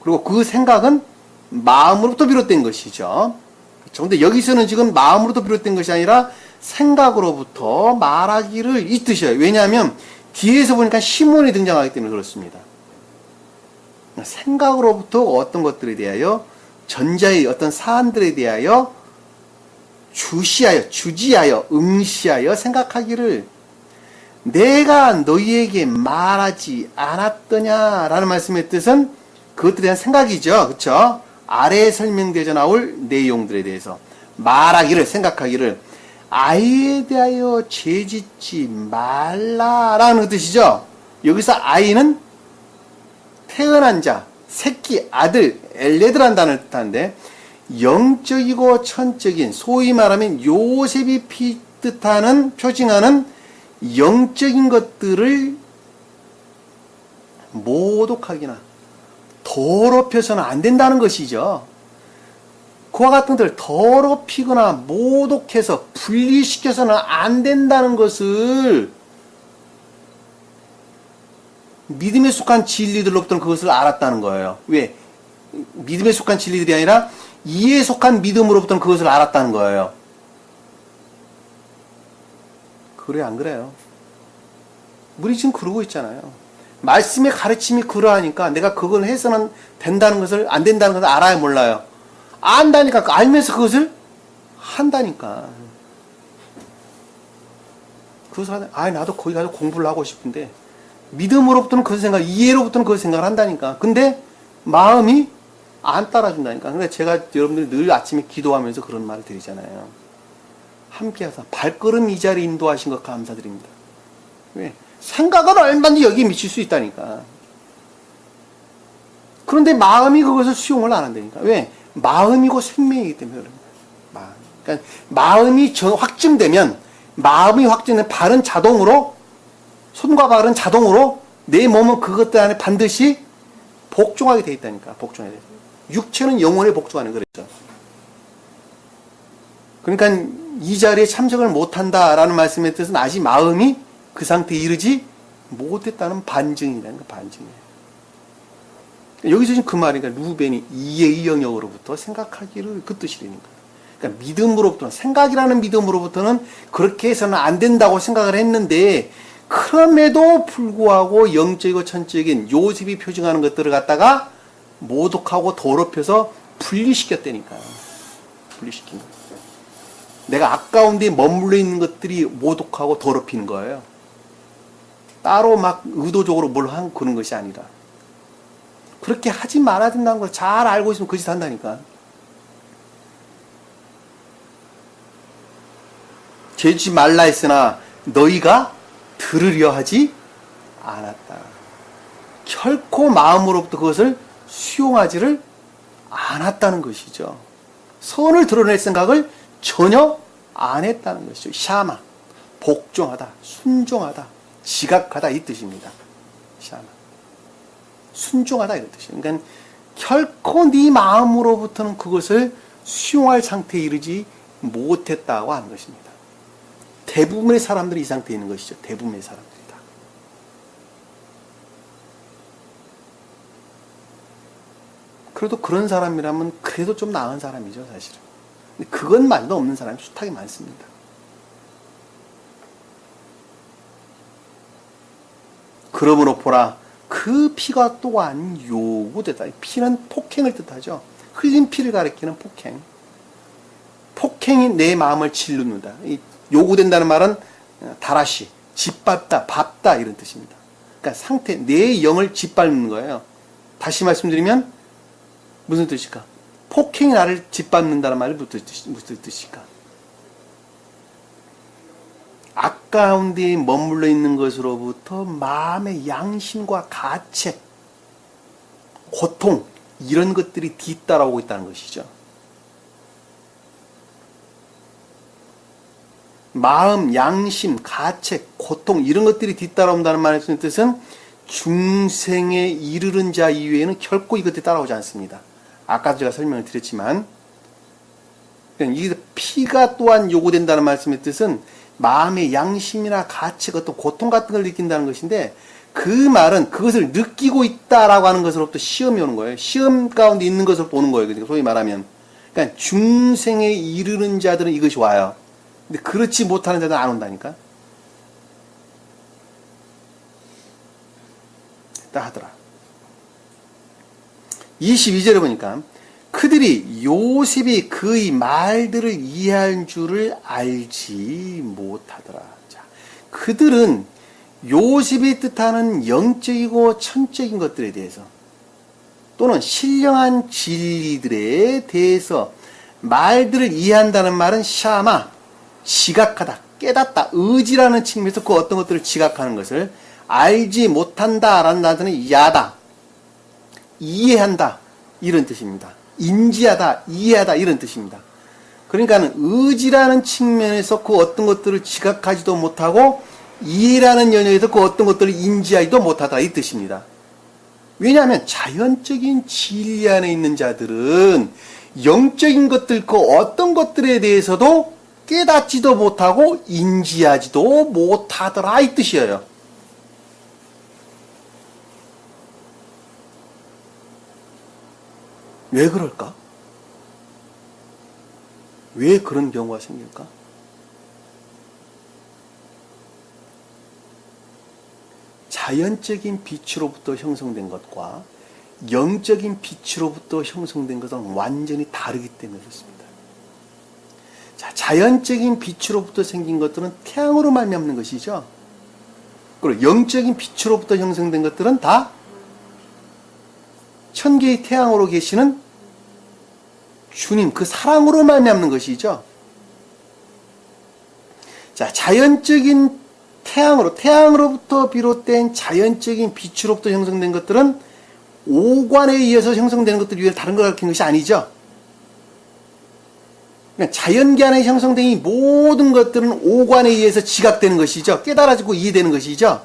그리고 그 생각은 마음으로부터 비롯된 것이죠. 그런데 여기서는 지금 마음으로부터 비롯된 것이 아니라 생각으로부터 말하기를, 이 뜻이에요. 왜냐하면 뒤에서 보니까 시몬이 등장하기 때문에 그렇습니다. 생각으로부터 어떤 것들에 대하여, 전자의 어떤 사안들에 대하여 주지하여 응시하여 생각하기를, 내가 너희에게 말하지 않았더냐라는 말씀의 뜻은 그것들에 대한 생각이죠. 그렇죠? 아래에 설명되어 나올 내용들에 대해서 말하기를, 생각하기를, 아이에 대하여 죄짓지 말라라는 그 뜻이죠. 여기서 아이는 태어난 자, 새끼, 아들, 엘레드라는 단어를 뜻하는데, 영적이고 천적인, 소위 말하면 요셉이 표징하는 영적인 것들을 모독하기나 더럽혀서는 안 된다는 것이죠. 그와 같은 것을 더럽히거나 모독해서 분리시켜서는 안 된다는 것을 믿음에 속한 진리들로부터는 그것을 알았다는 거예요. 왜? 믿음에 속한 진리들이 아니라 이에 속한 믿음으로부터는 그것을 알았다는 거예요. 그래, 안 그래요? 우리 지금 그러고 있잖아요. 말씀의 가르침이 그러하니까 내가 그걸 해서는 된다는 것을, 안 된다는 것을 알아야 몰라요. 안다니까, 알면서 그것을 한다니까. 그것을 나도 거기 가서 공부를 하고 싶은데, 믿음으로부터는 그 생각, 이해로부터는 그 생각을 한다니까. 근데 마음이 안 따라준다니까. 근데 제가 여러분들이 늘 아침에 기도하면서 그런 말을 드리잖아요. 함께 하사 발걸음 이 자리에 인도하신 것 감사드립니다. 왜? 생각은 얼마든지 여기에 미칠 수 있다니까. 그런데 마음이 그것을 수용을 안 한다니까. 왜? 마음이고 생명이기 때문에 그런 거예요. 그러니까 마음이 확증되면, 발은 자동으로, 손과 발은 자동으로 내 몸은 그것들 안에 반드시 복종하게 돼 있다니까. 복종하게 돼. 육체는 영혼에 복종하는 거랬죠. 그러니까 이 자리에 참석을 못한다라는 말씀의 뜻은 아직 마음이 그 상태에 이르지 못했다는 반증이라는 거, 반증이에요. 여기서 지금 그 말이니까 루벤이 이의 영역으로부터 생각하기를 그 뜻이라니까. 그러니까 믿음으로부터는, 생각이라는 믿음으로부터는 그렇게 해서는 안 된다고 생각을 했는데, 그럼에도 불구하고 영적이고 천적인 요셉이 표징하는 것들을 갖다가 모독하고 더럽혀서 분리시켰다니까. 분리시킨 거예요. 내가 아까운 데 머물러 있는 것들이 모독하고 더럽히는 거예요. 따로 막 의도적으로 뭘 한 그런 것이 아니라. 그렇게 하지 말아야 된다는 걸 잘 알고 있으면 그 짓 한다니까. 죄지 말라 했으나 너희가 들으려 하지 않았다. 결코 마음으로부터 그것을 수용하지를 않았다는 것이죠. 선을 드러낼 생각을 전혀 안 했다는 것이죠. 샤마, 복종하다, 순종하다, 지각하다 이 뜻입니다. 샤마, 순종하다 이런 뜻이에요. 그러니까 결코 네 마음으로부터는 그것을 수용할 상태에 이르지 못했다고 하는 것입니다. 대부분의 사람들이 이 상태에 있는 것이죠. 대부분의 사람들이 다. 그래도 그런 사람이라면 그래도 좀 나은 사람이죠, 사실은. 근데 그건 말도 없는 사람이 숱하게 많습니다. 그러므로 보라, 그 피가 또한 요구되다. 피는 폭행을 뜻하죠. 흘린 피를 가리키는 폭행. 폭행이 내 마음을 짓누르다. 요구된다는 말은 다라시, 짓밟다, 밟다 이런 뜻입니다. 그러니까 상태, 내 영을 짓밟는 거예요. 다시 말씀드리면 무슨 뜻일까? 폭행이 나를 짓밟는다는 말이 무슨 뜻일까? 아까운 데에 머물러 있는 것으로부터 마음의 양심과 가책, 고통 이런 것들이 뒤따라오고 있다는 것이죠. 마음, 양심, 가책, 고통 이런 것들이 뒤따라온다는 말의 뜻은 중생에 이르는 자 이외에는 결코 이것들이 따라오지 않습니다. 아까도 제가 설명을 드렸지만 이 피가 또한 요구된다는 말씀의 뜻은 마음의 양심이나 가책, 어떤 고통 같은 걸 느낀다는 것인데 그 말은 그것을 느끼고 있다라고 하는 것으로부터 시험이 오는 거예요. 시험 가운데 있는 것으로부터 오는 거예요. 그러니까 소위 말하면 그러니까 중생에 이르는 자들은 이것이 와요. 근데 그렇지 못하는 자들은 안 온다니까. 다 하더라. 22절에 보니까 그들이 요셉이 그의 말들을 이해할 줄을 알지 못하더라. 자, 그들은 요셉이 뜻하는 영적이고 천적인 것들에 대해서 또는 신령한 진리들에 대해서 말들을 이해한다는 말은 샤마, 지각하다, 깨닫다, 의지라는 측면에서 그 어떤 것들을 지각하는 것을 알지 못한다라는 단어는 야다, 이해한다 이런 뜻입니다. 인지하다, 이해하다 이런 뜻입니다. 그러니까 의지라는 측면에서 그 어떤 것들을 지각하지도 못하고 이해라는 영역에서 그 어떤 것들을 인지하지도 못하다 이 뜻입니다. 왜냐하면 자연적인 진리 안에 있는 자들은 영적인 것들 그 어떤 것들에 대해서도 깨닫지도 못하고 인지하지도 못하더라 이 뜻이에요. 왜 그럴까? 왜 그런 경우가 생길까? 자연적인 빛으로부터 형성된 것과 영적인 빛으로부터 형성된 것은 완전히 다르기 때문에 그렇습니다. 자, 자연적인 빛으로부터 생긴 것들은 태양으로 말미암는 것이죠. 그리고 영적인 빛으로부터 형성된 것들은 다 천개의 태양으로 계시는 주님 그 사랑으로 말미암는 것이죠. 자, 자연적인 태양으로부터 비롯된 자연적인 빛으로부터 형성된 것들은 오관에 의해서 형성되는 것들이 위해 다른 걸 가리키는 것이 아니죠. 그러니까 자연계 안에 형성된 이 모든 것들은 오관에 의해서 지각되는 것이죠. 깨달아지고 이해되는 것이죠.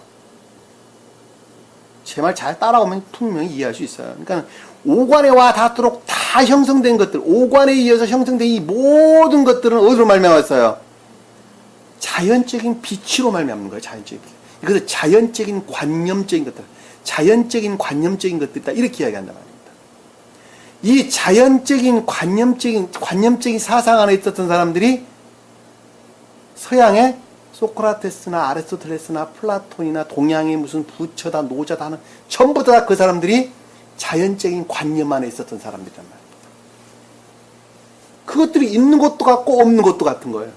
제 말 잘 따라오면 분명히 이해할 수 있어요. 그러니까 오관에와 닿도록 다 형성된 것들, 오관에 의해서 형성된 이 모든 것들은 어디로 말미암았어요? 자연적인 빛으로 말미암는 거예요. 자연적인 빛. 이것은 자연적인 관념적인 것들, 자연적인 관념적인 것들이다 이렇게 이야기한단 말입니다. 이 자연적인 관념적인 사상 안에 있었던 사람들이 서양의 소크라테스나 아리스토텔레스나 플라톤이나 동양의 무슨 부처다 노자다 하는 전부 다 그 사람들이 자연적인 관념 안에 있었던 사람들이란 말입니다. 그것들이 있는 것도 같고 없는 것도 같은 거예요.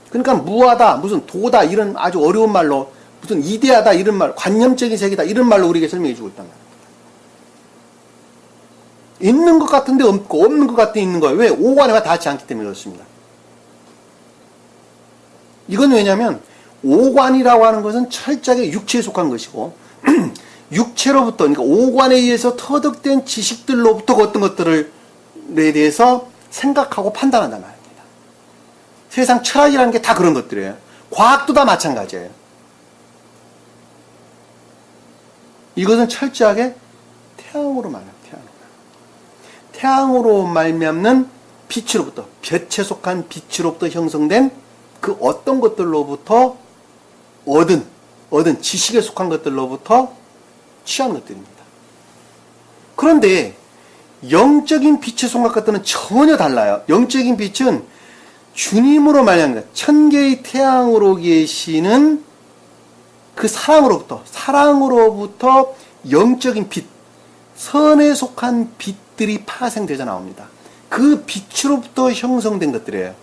그러니까 무하다, 무슨 도다 이런 아주 어려운 말로 무슨 이데아다 이런 말, 관념적인 세계다 이런 말로 우리에게 설명해 주고 있단 말이에요. 있는 것 같은데 없고 없는 것 같은데 있는 거예요. 왜? 오관에와 닿지 않기 때문에 그렇습니다. 이건 왜냐하면 오관이라고 하는 것은 철저하게 육체에 속한 것이고 육체로부터 그러니까 오관에 의해서 터득된 지식들로부터 어떤 것들에 대해서 생각하고 판단한단 말입니다. 세상 철학이라는 게 다 그런 것들이에요. 과학도 다 마찬가지예요. 이것은 철저하게 태양으로 말합니다. 태양으로 말미암는 빛으로부터 빛에 속한 빛으로부터 형성된 그 어떤 것들로부터 얻은 지식에 속한 것들로부터 취한 것들입니다. 그런데 영적인 빛의 속한 것들은 전혀 달라요. 영적인 빛은 주님으로 말미암는 천개의 태양으로 계시는 그 사랑으로부터 영적인 빛, 선에 속한 빛들이 파생되져 나옵니다. 그 빛으로부터 형성된 것들이에요.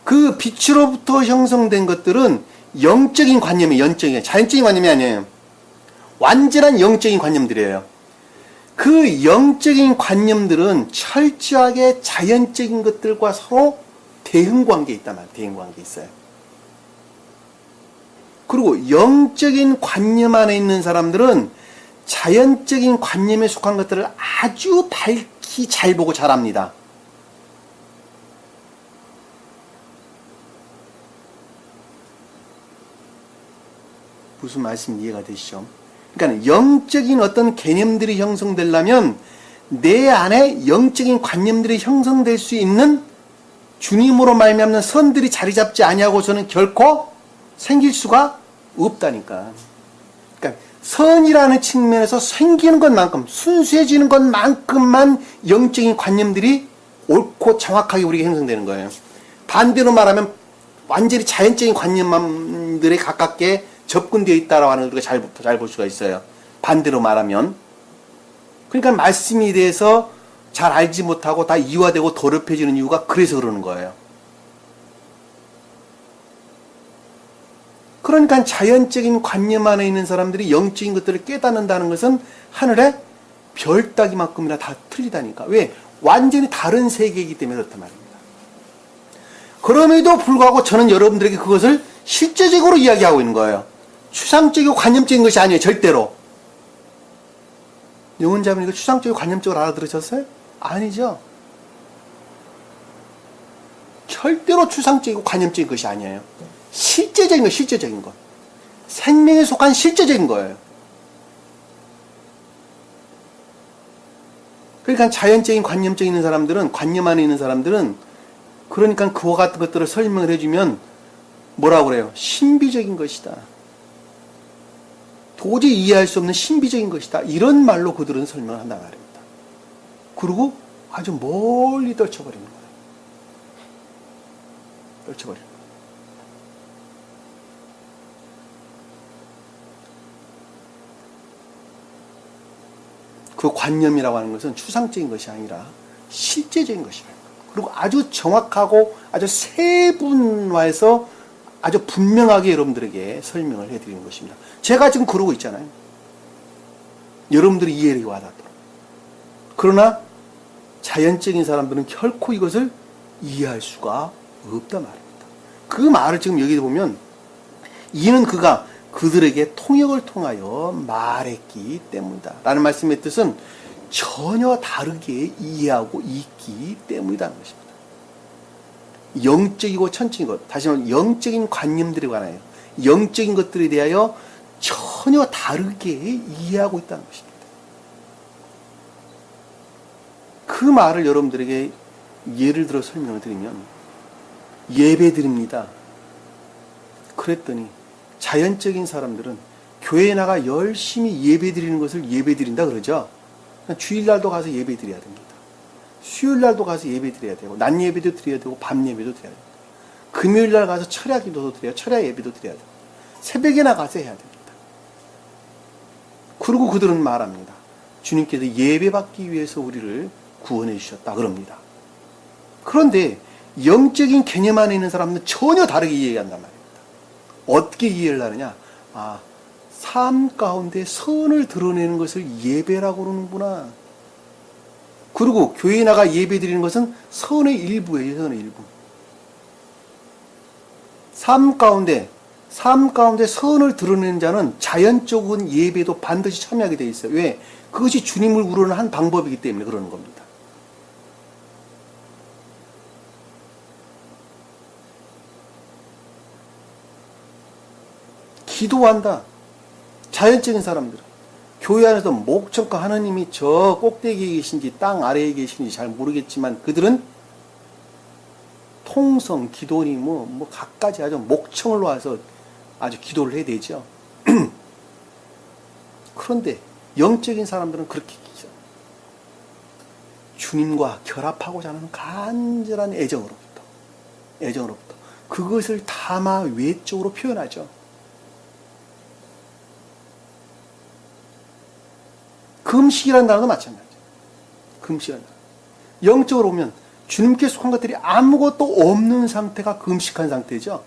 그 빛으로부터 형성된 것들은 영적인 관념이 자연적인 관념이 아니에요. 완전한 영적인 관념들이에요. 그 영적인 관념들은 철저하게 자연적인 것들과 서로 대응관계에 있단 말이에요. 대응관계에 있어요. 그리고 영적인 관념 안에 있는 사람들은 자연적인 관념에 속한 것들을 아주 밝히 잘 보고 잘 압니다. 무슨 말씀 이해가 되시죠? 그러니까 영적인 어떤 개념들이 형성되려면 내 안에 영적인 관념들이 형성될 수 있는 주님으로 말미암는 선들이 자리 잡지 아니하고서는 결코 생길 수가 없다니까. 그러니까 선이라는 측면에서 생기는 것만큼 순수해지는 것만큼만 영적인 관념들이 옳고 정확하게 우리에게 형성되는 거예요. 반대로 말하면 완전히 자연적인 관념들에 가깝게 접근되어 있다라고 하는 걸 우리가 잘 볼 수가 있어요. 반대로 말하면. 그러니까 말씀에 대해서 잘 알지 못하고 다 이화되고 더럽혀지는 이유가 그래서 그러는 거예요. 그러니까 자연적인 관념 안에 있는 사람들이 영적인 것들을 깨닫는다는 것은 하늘의 별 따기만큼이나 다 틀리다니까. 왜? 완전히 다른 세계이기 때문에 그렇단 말입니다. 그럼에도 불구하고 저는 여러분들에게 그것을 실제적으로 이야기하고 있는 거예요. 추상적이고 관념적인 것이 아니에요. 절대로. 영혼자분 이거 추상적이고 관념적으로 알아들으셨어요? 아니죠. 절대로 추상적이고 관념적인 것이 아니에요. 실제적인 것. 생명에 속한 실제적인 거예요. 그러니까 자연적인 관념증 있는 사람들은, 관념 안에 있는 사람들은, 그러니까 그와 같은 것들을 설명을 해주면 뭐라고 그래요? 신비적인 것이다. 도저히 이해할 수 없는 신비적인 것이다. 이런 말로 그들은 설명을 한단 말입니다. 그리고 아주 멀리 떨쳐버리는 거예요. 떨쳐버리는 거예요. 그 관념이라고 하는 것은 추상적인 것이 아니라 실제적인 것이다. 그리고 아주 정확하고 아주 세분화해서 아주 분명하게 여러분들에게 설명을 해드리는 것입니다. 제가 지금 그러고 있잖아요. 여러분들이 이해를 와닿도록. 그러나 자연적인 사람들은 결코 이것을 이해할 수가 없단 말입니다. 그 말을 지금 여기 보면 이는 그가 그들에게 통역을 통하여 말했기 때문이다 라는 말씀의 뜻은 전혀 다르게 이해하고 있기 때문이라는 것입니다. 영적이고 천적인 것, 다시 말하면 영적인 관념들에 관하여, 영적인 것들에 대하여 전혀 다르게 이해하고 있다는 것입니다. 그 말을 여러분들에게 예를 들어 설명을 드리면, 예배 드립니다. 그랬더니 자연적인 사람들은 교회에 나가 열심히 예배 드리는 것을 예배 드린다 그러죠. 주일날도 가서 예배 드려야 됩니다. 수요일날도 가서 예배 드려야 되고, 낮 예배도 드려야 되고, 밤 예배도 드려야 됩니다. 금요일날 가서 철야 기도도 드려야, 철야 예배도 드려야 됩니다. 새벽에나 가서 해야 됩니다. 그리고 그들은 말합니다. 주님께서 예배 받기 위해서 우리를 구원해 주셨다 그럽니다. 그런데 영적인 개념 안에 있는 사람은 전혀 다르게 이해한단 말입니다. 어떻게 이해를 하느냐? 아, 삶 가운데 선을 드러내는 것을 예배라고 그러는구나. 그리고 교회에 나가 예배 드리는 것은 선의 일부예요. 선의 일부. 삶 가운데 선을 드러내는 자는 자연적인 예배도 반드시 참여하게 되어 있어요. 왜? 그것이 주님을 우러는 한 방법이기 때문에 그러는 겁니다. 기도한다. 자연적인 사람들은 교회 안에서 목청과 하나님이 저 꼭대기에 계신지 땅 아래에 계신지 잘 모르겠지만 그들은 통성, 기도니 뭐 갖가지 아주 목청을 놓아서 아주 기도를 해야 되죠. 그런데 영적인 사람들은 그렇게 주님과 결합하고자 하는 간절한 애정으로부터 그것을 담아 외적으로 표현하죠. 금식이라는 단어도 마찬가지예요. 금식이라는 단어. 영적으로 보면 주님께 속한 것들이 아무것도 없는 상태가 금식한 상태죠.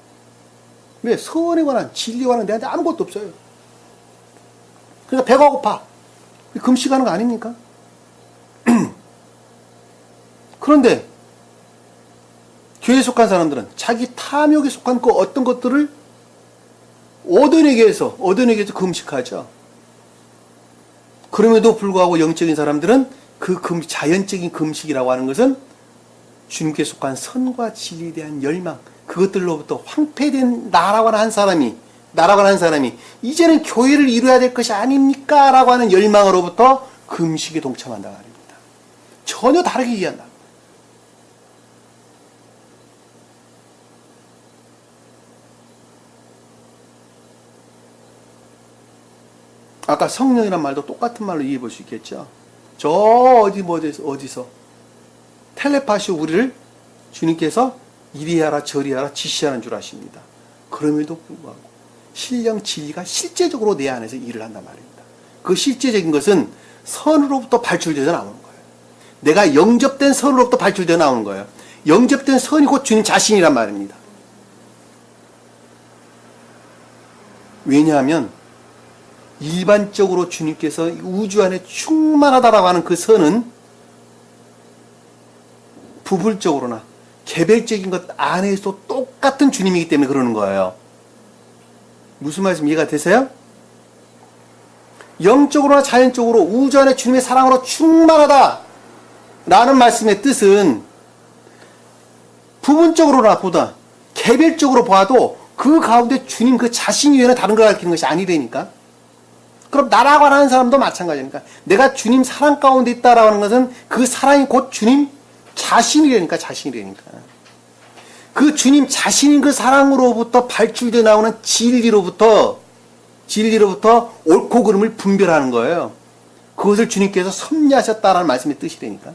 왜? 선에 관한, 진리에 관한 내한테 아무것도 없어요. 그러니까 배가 고파. 금식하는 거 아닙니까? 그런데 교회에 속한 사람들은 자기 탐욕에 속한 그 어떤 것들을 얻어내기 위해서 금식하죠. 그럼에도 불구하고 영적인 사람들은 그 자연적인 금식이라고 하는 것은 주님께 속한 선과 진리에 대한 열망, 그것들로부터 황폐된 나라고 하는 사람이 이제는 교회를 이루어야 될 것이 아닙니까? 라고 하는 열망으로부터 금식에 동참한다고 합니다. 전혀 다르게 이해한다. 아까 성령이란 말도 똑같은 말로 이해해 볼 수 있겠죠. 저 어디서 텔레파시로 우리를 주님께서 이리 하라 저리 하라 지시하는 줄 아십니다. 그럼에도 불구하고 신령 진리가 실제적으로 내 안에서 일을 한단 말입니다. 그 실제적인 것은 선으로부터 발출되어 나오는 거예요. 내가 영접된 선으로부터 발출되어 나오는 거예요. 영접된 선이 곧 주님 자신이란 말입니다. 왜냐하면 일반적으로 주님께서 우주 안에 충만하다라고 하는 그 선은 부분적으로나 개별적인 것 안에서 똑같은 주님이기 때문에 그러는 거예요. 무슨 말씀 이해가 되세요? 영적으로나 자연적으로 우주 안에 주님의 사랑으로 충만하다 라는 말씀의 뜻은 부분적으로나 보다 개별적으로 봐도 그 가운데 주님 그 자신 이외에는 다른 걸 가리키는 것이 아니라니까. 그럼 나라고 하는 사람도 마찬가지니까. 내가 주님 사랑 가운데 있다라고 하는 것은 그 사랑이 곧 주님 자신이라니까, 자신이라니까. 그 주님 자신인 그 사랑으로부터 발출되어 나오는 진리로부터 옳고 그름을 분별하는 거예요. 그것을 주님께서 섭리하셨다라는 말씀의 뜻이라니까.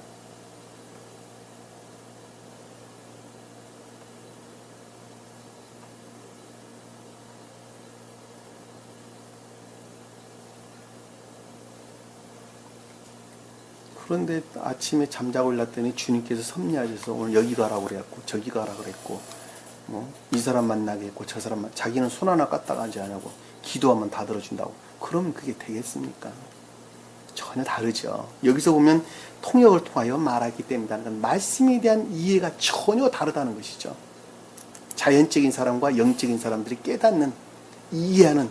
그런데 아침에 잠자고 일어났더니 주님께서 섭리하셔서 오늘 여기 가라고 그랬고 저기 가라고 그랬고 이 사람 만나게 했고 저 사람 자기는 손 하나 까딱 하지 않냐고 기도하면 다 들어준다고. 그러면 그게 되겠습니까? 전혀 다르죠. 여기서 보면 통역을 통하여 말하기 때문에 말씀에 대한 이해가 전혀 다르다는 것이죠. 자연적인 사람과 영적인 사람들이 깨닫는, 이해하는.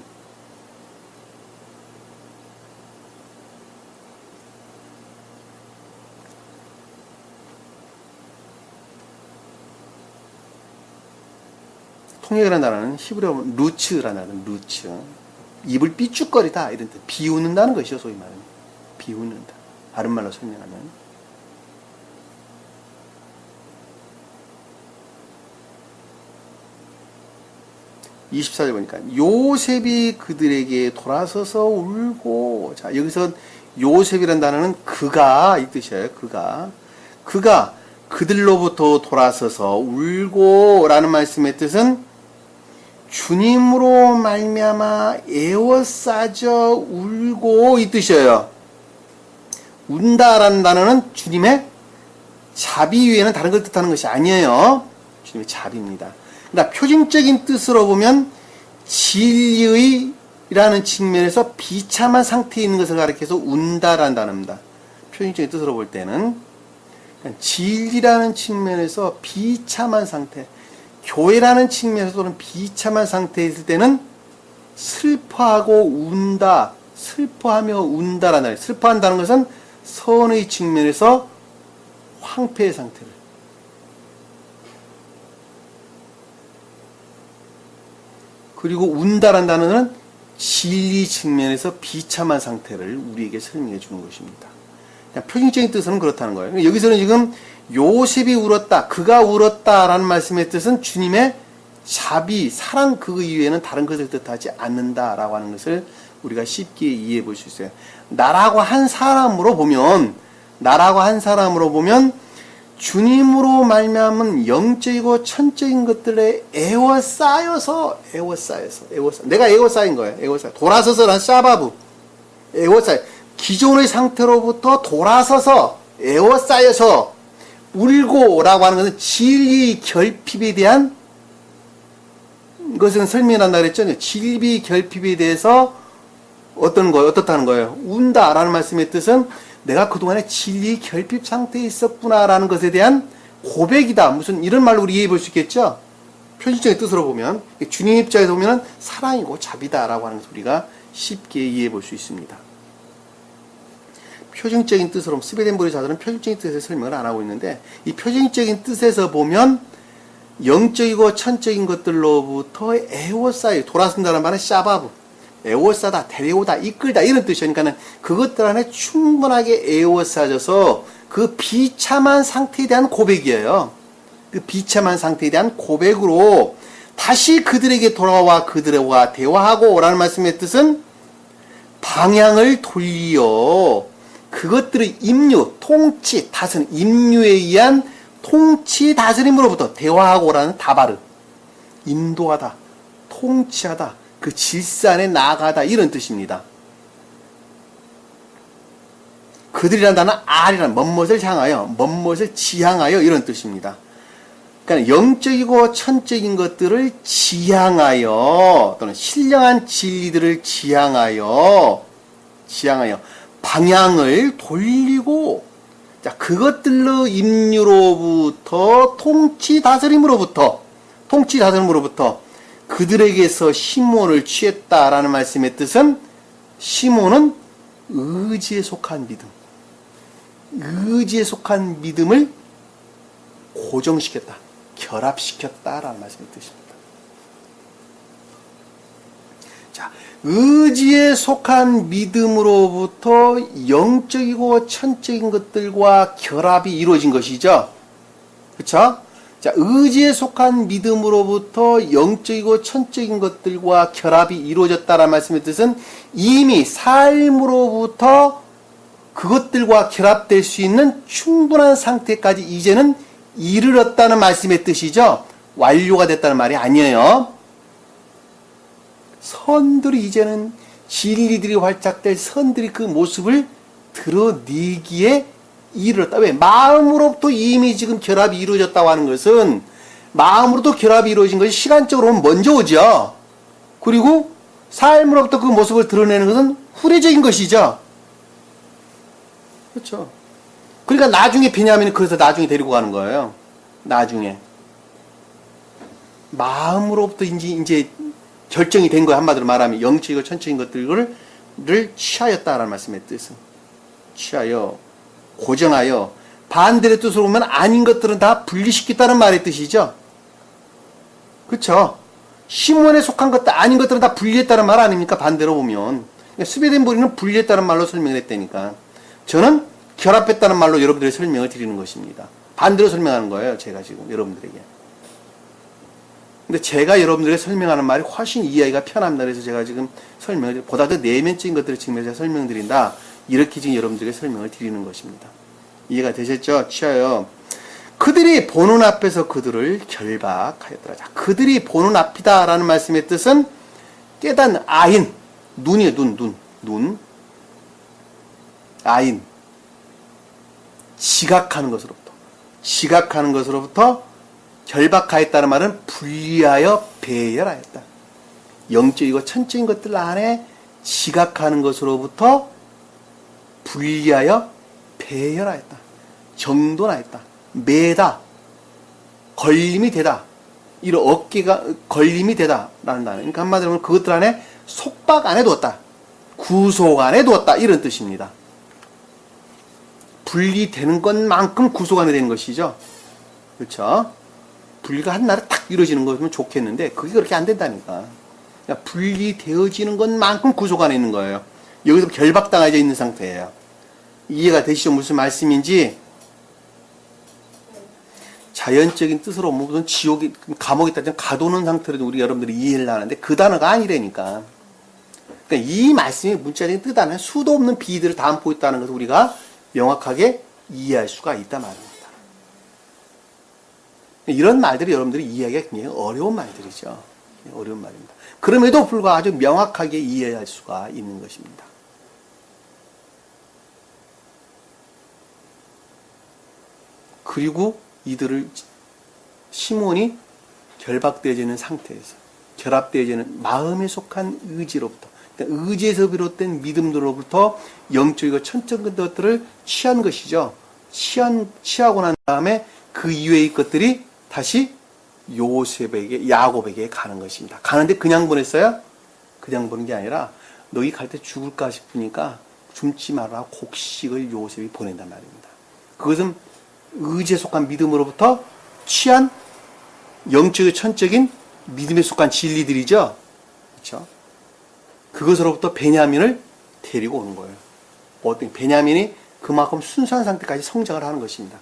통역이라는 단어는 히브리어로 루츠라는 단어는 루츠. 입을 삐죽거리다 이런 뜻. 비웃는다는 것이죠. 소위 말하는. 비웃는다. 다른 말로 설명하면. (24절) 보니까 요셉이 그들에게 돌아서서 울고. 자, 여기서 요셉이라는 단어는 그가 이 뜻이에요. 그가 그들로부터 돌아서서 울고 라는 말씀의 뜻은 주님으로 말미암아 애워싸져 울고 이 뜻이에요. 운다라는 단어는 주님의 자비 위에는 다른 걸 뜻하는 것이 아니에요. 주님의 자비입니다. 그러니까 표준적인 뜻으로 보면 진리의라는 측면에서 비참한 상태에 있는 것을 가리켜서 운다라는 단어입니다. 표준적인 뜻으로 볼 때는 진리라는 측면에서 비참한 상태, 교회라는 측면에서는 비참한 상태에 있을 때는 슬퍼하고 운다, 슬퍼하며 운다라는 단어예요. 슬퍼한다는 것은 선의 측면에서 황폐의 상태를, 그리고 운다라는 단어는 진리 측면에서 비참한 상태를 우리에게 설명해 주는 것입니다. 표준적인 뜻은 그렇다는 거예요. 여기서는 지금 요셉이 울었다, 그가 울었다라는 말씀의 뜻은 주님의 자비, 사랑 그 이외에는 다른 것을 뜻하지 않는다라고 하는 것을 우리가 쉽게 이해해 볼 수 있어요. 나라고 한 사람으로 보면 주님으로 말미암은 영적이고 천적인 것들에 에워싸여서 내가 에워싸인 거예요. 돌아서서란 샤바브, 에워싸여, 기존의 상태로부터 돌아서서 에워싸여서 울고라고 하는 것은 진리 결핍에 대한 것은 설명한다 그랬죠. 진리 결핍에 대해서 어떻다는 거예요? 운다라는 말씀의 뜻은 내가 그동안에 진리 결핍 상태에 있었구나라는 것에 대한 고백이다. 무슨 이런 말로 우리 이해해 볼 수 있겠죠? 표준적인 뜻으로 보면 주님 입장에서 보면 사랑이고 자비다라고 하는 것을 우리가 쉽게 이해해 볼 수 있습니다. 표준적인 뜻으로 스웨덴버리 자들은 표준적인 뜻에서 설명을 안 하고 있는데 이 표준적인 뜻에서 보면 영적이고 천적인 것들로부터 에워싸여 돌아선다는 말은 샤바브, 에워싸다, 데려오다, 이끌다 이런 뜻이니까는 그것들 안에 충분하게 에워싸져서 그 비참한 상태에 대한 고백이에요. 그 비참한 상태에 대한 고백으로 다시 그들에게 돌아와 그들과 대화하고 라는 말씀의 뜻은 방향을 돌려 그것들의 임류, 통치, 다스림, 임류에 의한 통치, 다스림으로부터 대화하고라는 다바르, 인도하다, 통치하다, 그 질서 안에 나아가다 이런 뜻입니다. 그들이란 단어는 알이란 멋뭇을 향하여, 멋뭇을 지향하여 이런 뜻입니다. 그러니까 영적이고 천적인 것들을 지향하여 또는 신령한 진리들을 지향하여 방향을 돌리고 자 그것들로 임류로부터 통치 다스림으로부터 그들에게서 시몬을 취했다라는 말씀의 뜻은 시몬은 의지에 속한 믿음을 고정시켰다, 결합시켰다라는 말씀의 뜻입니다. 의지에 속한 믿음으로부터 영적이고 천적인 것들과 결합이 이루어진 것이죠. 그렇죠? 자, 의지에 속한 믿음으로부터 영적이고 천적인 것들과 결합이 이루어졌다는 말씀의 뜻은 이미 삶으로부터 그것들과 결합될 수 있는 충분한 상태까지 이제는 이르렀다는 말씀의 뜻이죠. 완료가 됐다는 말이 아니에요. 선들이 이제는 진리들이 활짝될 선들이 그 모습을 드러내기에 이르렀다. 왜? 마음으로부터 이미 지금 결합이 이루어졌다고 하는 것은 마음으로도 결합이 이루어진 것이 시간적으로 보면 먼저 오죠. 그리고 삶으로부터 그 모습을 드러내는 것은 후레적인 것이죠. 그렇죠. 그러니까 나중에 베냐민이 그래서 나중에 데리고 가는 거예요. 나중에. 마음으로부터 이제 결정이 된 거예요. 한마디로 말하면 영적이고 천적인 것들을 취하였다라는 말씀의 뜻은. 취하여, 고정하여, 반대의 뜻으로 보면 아닌 것들은 다 분리시켰다는 말의 뜻이죠. 그렇죠. 시몬에 속한 것들 아닌 것들은 다 분리했다는 말 아닙니까? 반대로 보면. 그러니까 스베덴 보리는 분리했다는 말로 설명을 했다니까. 저는 결합했다는 말로 여러분들의 설명을 드리는 것입니다. 반대로 설명하는 거예요. 제가 지금 여러분들에게. 근데 제가 여러분들에게 설명하는 말이 훨씬 이해하기가 편합니다. 그래서 제가 지금 설명을, 보다 더 내면적인 것들을 지금 설명드린다. 이렇게 지금 여러분들에게 설명을 드리는 것입니다. 이해가 되셨죠? 취하여. 그들이 보는 앞에서 그들을 결박하였더라. 자, 그들이 보는 앞이다라는 말씀의 뜻은 깨닫는 아인, 눈이에요. 눈. 아인. 지각하는 것으로부터 결박하였다는 말은 분리하여 배열하였다. 영적이고 천적인 것들 안에 지각하는 것으로부터 분리하여 배열하였다. 정돈하였다. 매다. 걸림이 되다. 이런 어깨가 걸림이 되다. 라는 단어. 그러니까 한마디로 하면 그것들 안에 속박 안에 두었다. 구속 안에 두었다. 이런 뜻입니다. 분리되는 것만큼 구속 안에 되는 것이죠. 그렇죠? 분리가 한나라에 탁 이루어지는 거면 좋겠는데 그게 그렇게 안 된다니까. 그러니까 분리되어지는 것만큼 구속 안에 있는 거예요. 여기서 결박당해져 있는 상태예요. 이해가 되시죠? 무슨 말씀인지. 자연적인 뜻으로 무슨 지옥이 감옥에 있다 가두는 상태로 우리 여러분들이 이해를 하는데 그 단어가 아니라니까. 그러니까 이 말씀의 문자적인 뜻 안에 수도 없는 비들을 담고 있다는 것을 우리가 명확하게 이해할 수가 있단 말입니다. 이런 말들이 여러분들이 이해하기가 굉장히 어려운 말들이죠. 어려운 말입니다. 그럼에도 불구하고 아주 명확하게 이해할 수가 있는 것입니다. 그리고 이들을 시몬이 결박되어지는 상태에서 결합되어지는 마음에 속한 의지로부터 그러니까 의지에서 비롯된 믿음으로부터 영적이고 천적인 것들을 취한 것이죠. 취하고 난 다음에 그 이외의 것들이 다시 요셉에게 야곱에게 가는 것입니다. 가는데 그냥 보냈어요? 그냥 보낸 게 아니라 너희 갈 때 죽을까 싶으니까 굶지 마라 곡식을 요셉이 보낸단 말입니다. 그것은 의지에 속한 믿음으로부터 취한 영적이고 천적인 믿음에 속한 진리들이죠. 그렇죠? 그것으로부터 베냐민을 데리고 오는 거예요. 어떤 베냐민이 그만큼 순수한 상태까지 성장을 하는 것입니다.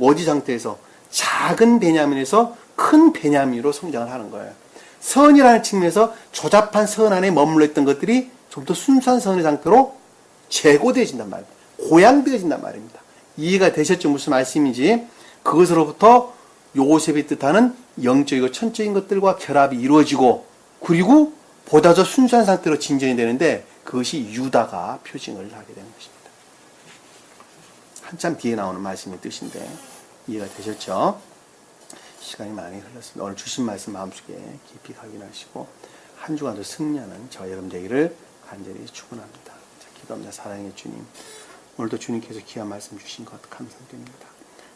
어지 상태에서 작은 베냐민에서 큰 베냐민으로 성장을 하는 거예요. 선이라는 측면에서 조잡한 선 안에 머물러 있던 것들이 좀 더 순수한 선의 상태로 제고되어진단 말입니다. 고양되어진단 말입니다. 이해가 되셨죠? 무슨 말씀인지. 그것으로부터 요셉이 뜻하는 영적이고 천적인 것들과 결합이 이루어지고 그리고 보다 더 순수한 상태로 진전이 되는데 그것이 유다가 표징을 하게 되는 것입니다. 한참 뒤에 나오는 말씀의 뜻인데 이해가 되셨죠? 시간이 많이 흘렀습니다. 오늘 주신 말씀 마음속에 깊이 각인하시고 한 주간도 승리하는 저와 여러분 되기를 간절히 축원합니다. 기도합니다. 사랑의 주님, 오늘도 주님께서 귀한 말씀 주신 것 감사드립니다.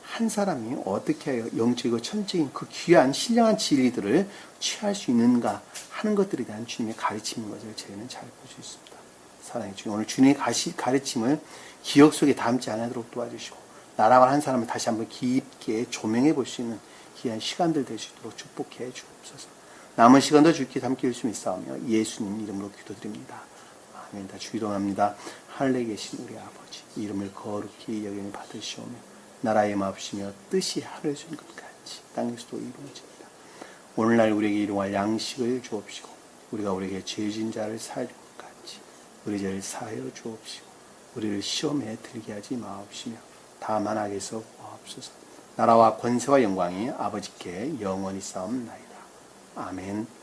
한 사람이 어떻게 영적이고 천적인 그 귀한 신령한 진리들을 취할 수 있는가 하는 것들에 대한 주님의 가르침인 것을 저희는 잘 볼 수 있습니다. 사랑의 주님, 오늘 주님의 가르침을 기억 속에 담지 않도록 도와주시고 나라와 한 사람을 다시 한번 깊게 조명해 볼 수 있는 귀한 시간들 될 수 있도록 축복해 주옵소서. 남은 시간도 주께 함께 할 수 있사오며 예수님 이름으로 기도드립니다. 아멘. 다 주기도합니다. 하늘에 계신 우리 아버지 이름을 거룩히 여김을 받으시오며 나라의 마옵시며 뜻이 하늘에 주는 것 같이 땅에서도 이루어집니다. 오늘날 우리에게 일용할 양식을 주옵시고 우리가 우리에게 죄진 자를 사하여 줄 것 같이 우리 죄를 사하여 주옵시고 우리를 시험에 들게 하지 마옵시며 다만 악에서 구하옵소서. 나라와 권세와 영광이 아버지께 영원히 싸움나이다. 아멘.